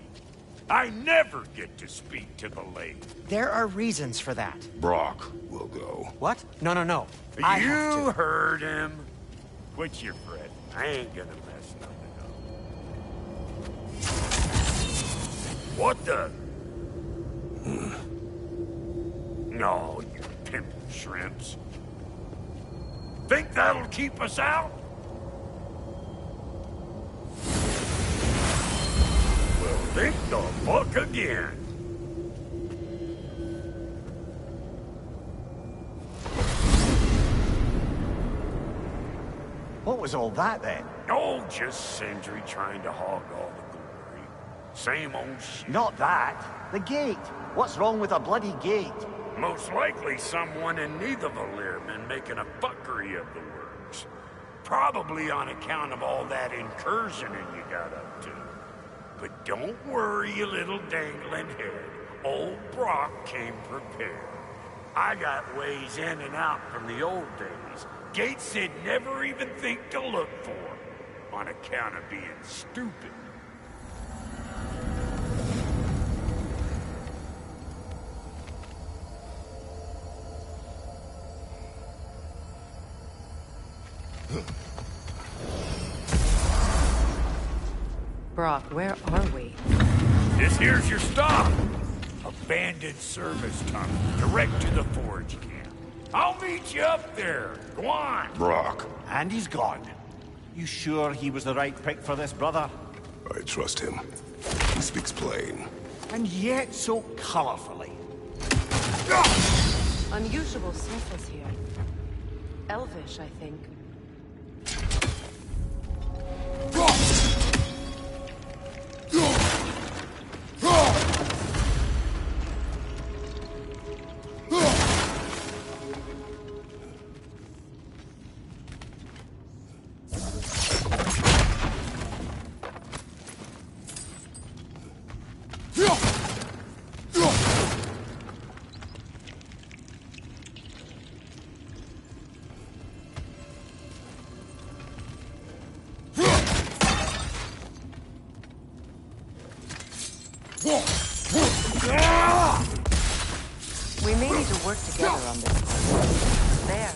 I never get to speak to the lady. There are reasons for that. Brock will go. What? No, no, no. I have You to. heard him. Quit your fretting. I ain't gonna mess nothing up. What the? No, you pimple shrimps. Think that'll keep us out? Well, think the fuck again. What was all that then? Oh, just Sindri trying to hog all the glory. Same old shit. Not that. The gate. What's wrong with a bloody gate? Most likely someone in Nidavellir been making a fuckery of the works. Probably on account of all that incursioning you got up to. But don't worry, you little dangling head. Old Brock came prepared. I got ways in and out from the old days. Gates he'd never even think to look for, on account of being stupid. Brock, where are we? This here's your stop. Abandoned service tunnel, direct to the forge camp. I'll meet you up there. Go on. Brock, And he's gone. You sure he was the right pick for this, brother? I trust him. He speaks plain. And yet so colorfully. Unusual surface here. Elvish, I think. We may need to work together on this one. There.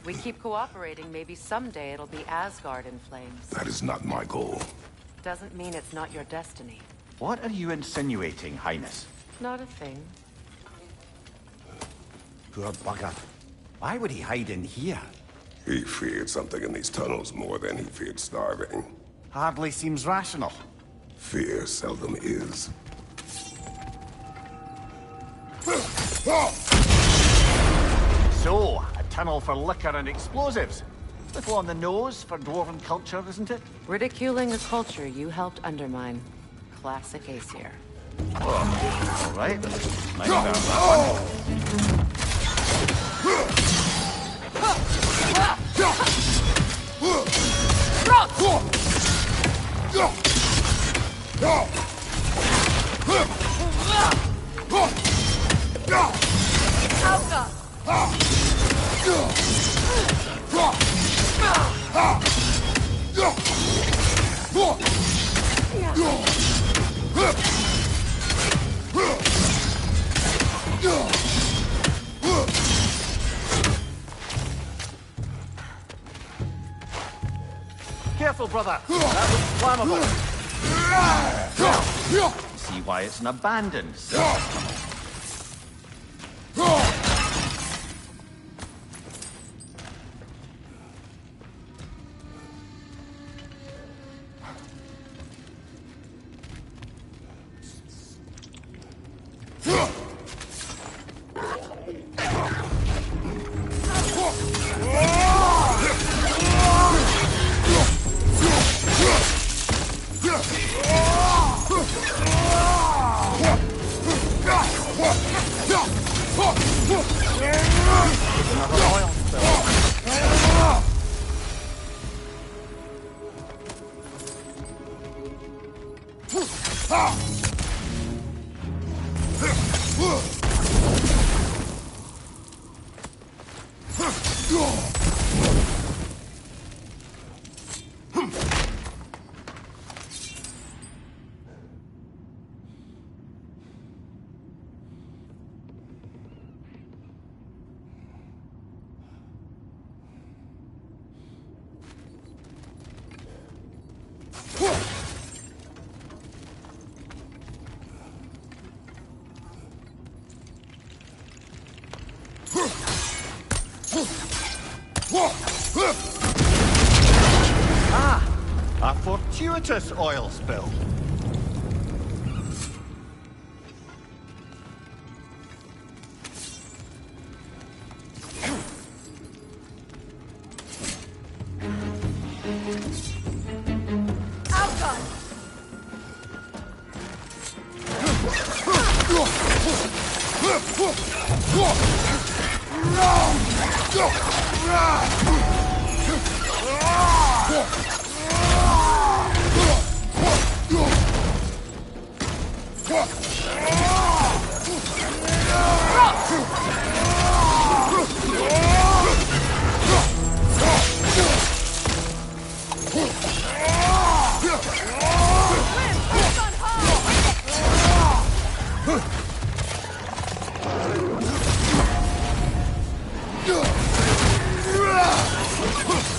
We keep cooperating, maybe someday it'll be Asgard in flames. That is not my goal. Doesn't mean it's not your destiny. What are you insinuating, Highness? Not a thing. Poor bugger. Why would he hide in here? He feared something in these tunnels more than he feared starving. Hardly seems rational. Fear seldom is. So, a tunnel for liquor and explosives. Little on the nose for dwarven culture, isn't it? Ridiculing a culture you helped undermine. Classic Aesir. All right. Might have that one. Careful, brother. That was flammable. See why it's an abandoned cell. A fortuitous oil spill.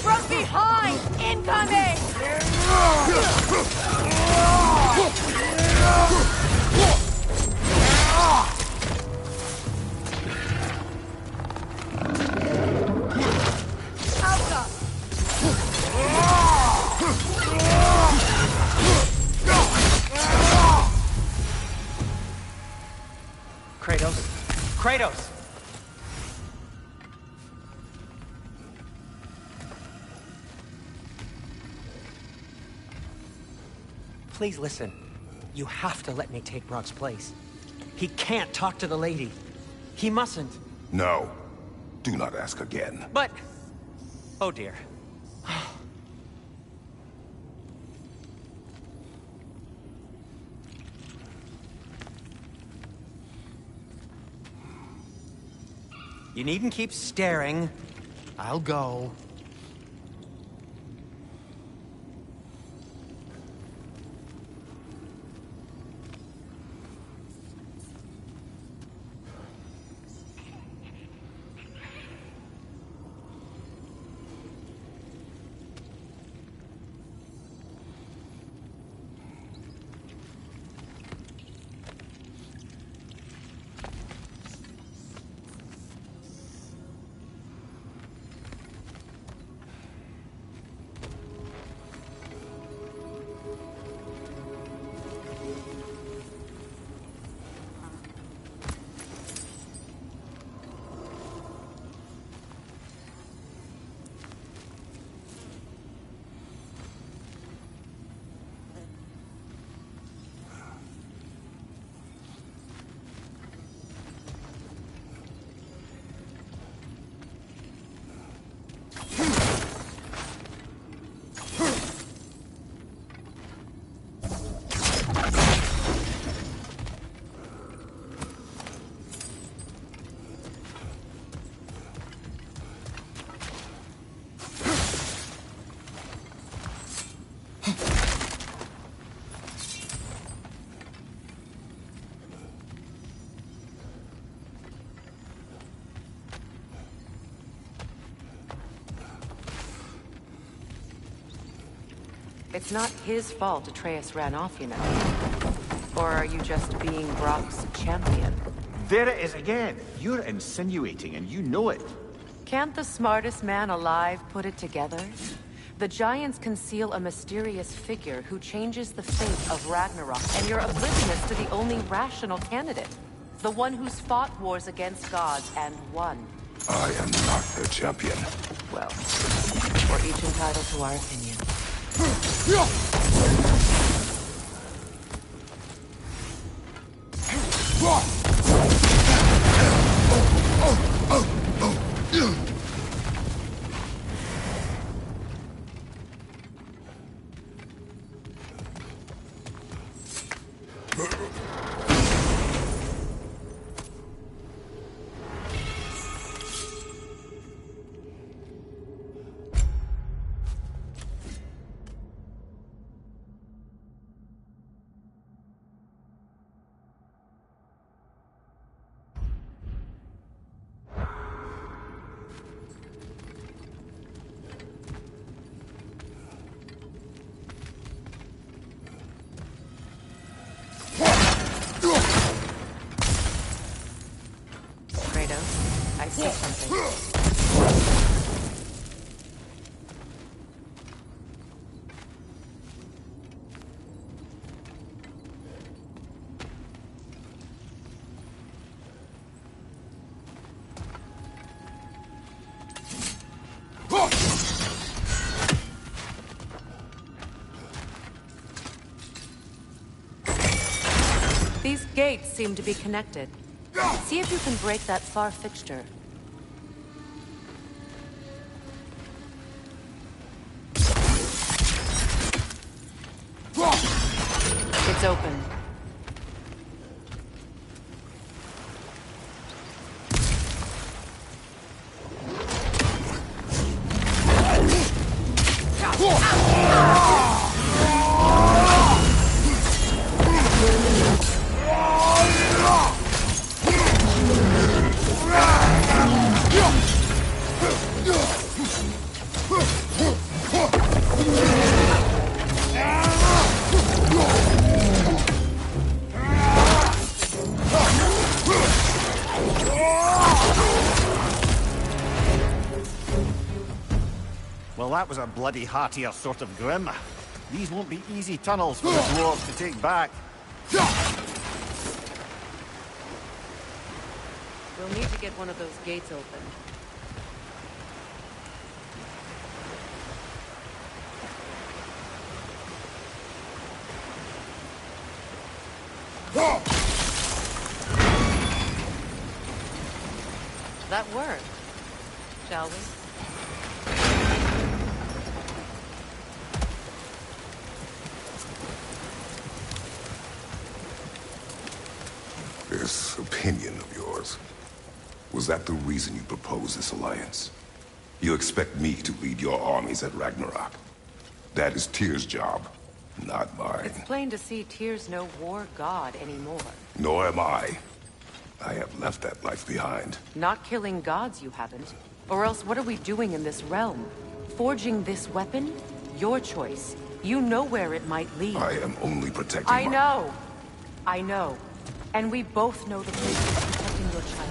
From behind! Incoming! Alpha! Kratos? Kratos! Please listen. You have to let me take Brock's place. He can't talk to the lady. He mustn't. No. Do not ask again. But... oh dear. You needn't keep staring. I'll go. It's not his fault Atreus ran off, you know. Or are you just being Brock's champion? There it is again. You're insinuating, and you know it. Can't the smartest man alive put it together? The Giants conceal a mysterious figure who changes the fate of Ragnarok, and you're oblivious to the only rational candidate. The one who's fought wars against gods and won. I am not their champion. Well, we're each entitled to our opinion. I see something. These gates seem to be connected. See if you can break that far fixture. It's open. Well, that was a bloody heartier sort of grim. These won't be easy tunnels for the dwarves to take back. We'll need to get one of those gates open. That worked, shall we? This opinion of yours, was that the reason you proposed this alliance? You expect me to lead your armies at Ragnarok? That is Tyr's job, not mine. It's plain to see Tyr's no war god anymore. Nor am I. I have left that life behind. Not killing gods, you haven't. Or else what are we doing in this realm? Forging this weapon? Your choice. You know where it might lead. I am only protecting I know. I know. And we both know the place is protecting your child.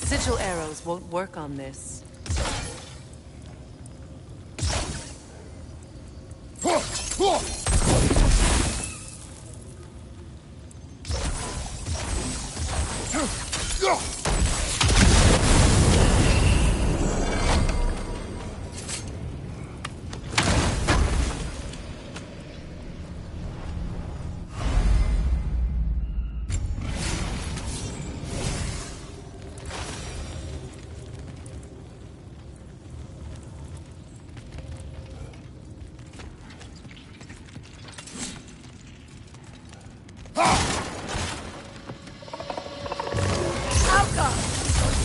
Sigil arrows won't work on this.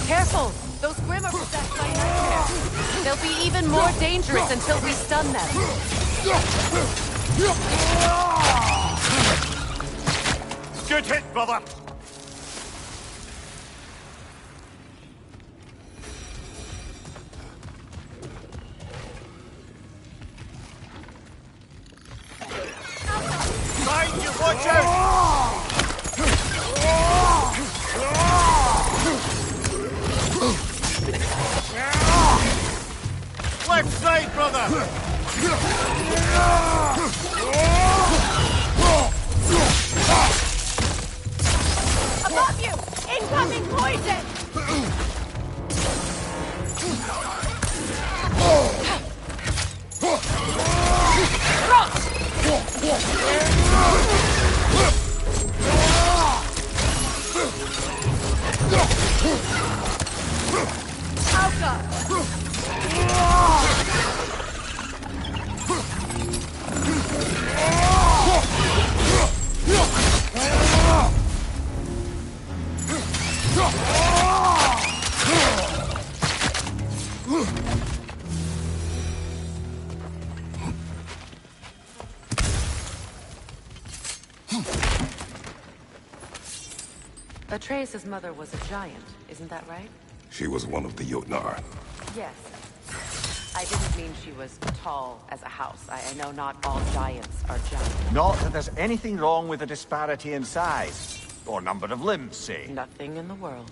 Careful! Those Grim are possessed by nightmares. They'll be even more dangerous until we stun them. Good hit, brother! Mind you, watch out! Left side, brother! Above you! Incoming poison! Atreus' mother was a giant, isn't that right? She was one of the Jotnar. Yes. I didn't mean she was tall as a house. I know not all giants are giants. Not that there's anything wrong with the disparity in size. Or number of limbs, say. Nothing in the world.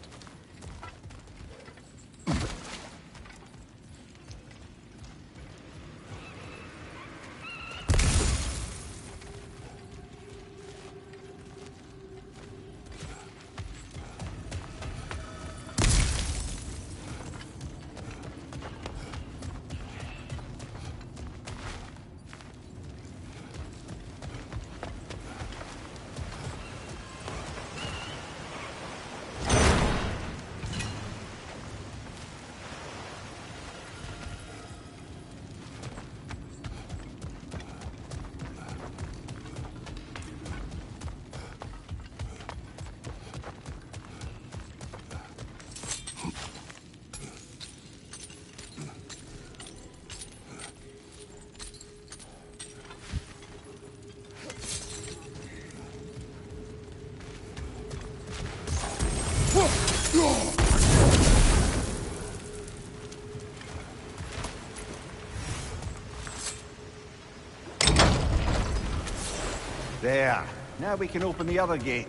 There. Now we can open the other gate.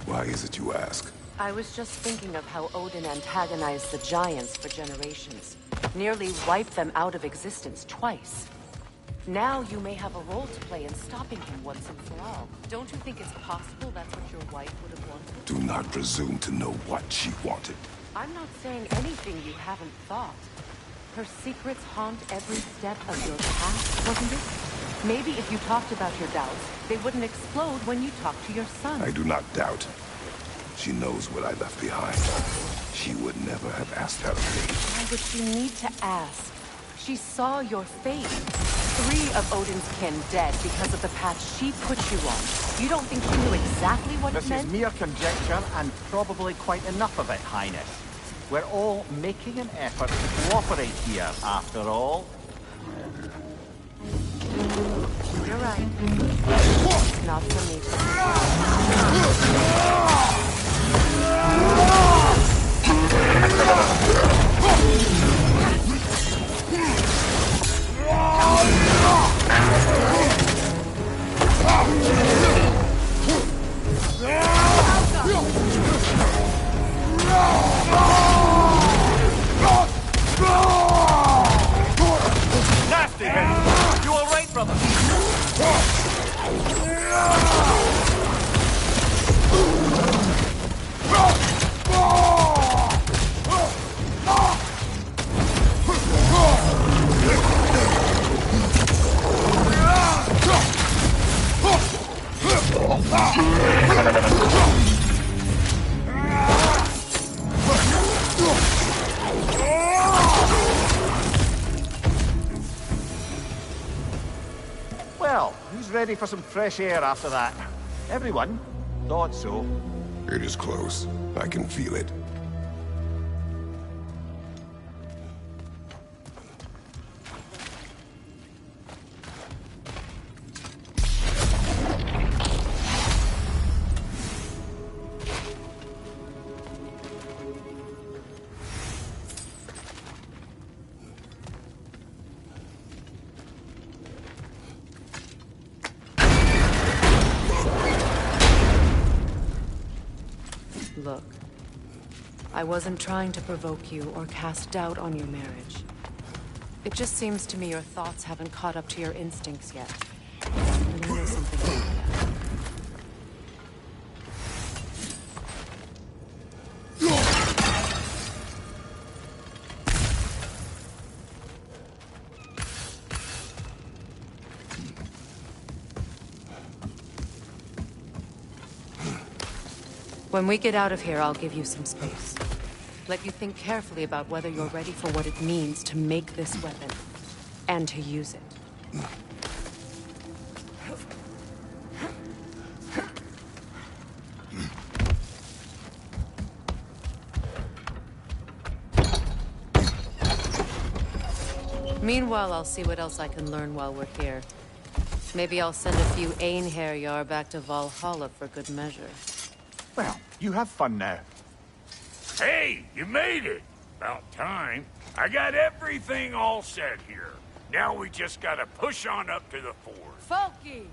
Why is it you ask? I was just thinking of how Odin antagonized the giants for generations. Nearly wiped them out of existence twice. Now you may have a role to play in stopping him once and for all. Don't you think it's possible that's what your wife would have wanted? Do not presume to know what she wanted. I'm not saying anything you haven't thought. Her secrets haunt every step of your path, wasn't it? Maybe if you talked about your doubts, they wouldn't explode when you talked to your son. I do not doubt. She knows what I left behind. She would never have asked that of me. Why would she need to ask? She saw your fate. 3 of Odin's kin dead because of the path she put you on. You don't think she knew exactly what it meant? This is mere conjecture, and probably quite enough of it, Highness. We're all making an effort to cooperate here, after all. You're right. Not for me. Nasty hit! You all right, brother? Well, who's ready for some fresh air after that? Everyone? Thought so. It is close. I can feel it. Look, I wasn't trying to provoke you or cast doubt on your marriage. It just seems to me your thoughts haven't caught up to your instincts yet. And I know something about that. When we get out of here, I'll give you some space. Let you think carefully about whether you're ready for what it means to make this weapon, and to use it. Meanwhile, I'll see what else I can learn while we're here. Maybe I'll send a few Einherjar back to Valhalla for good measure. Well, you have fun now. Hey, you made it! About time. I got everything all set here. Now we just gotta push on up to the fort. Folky!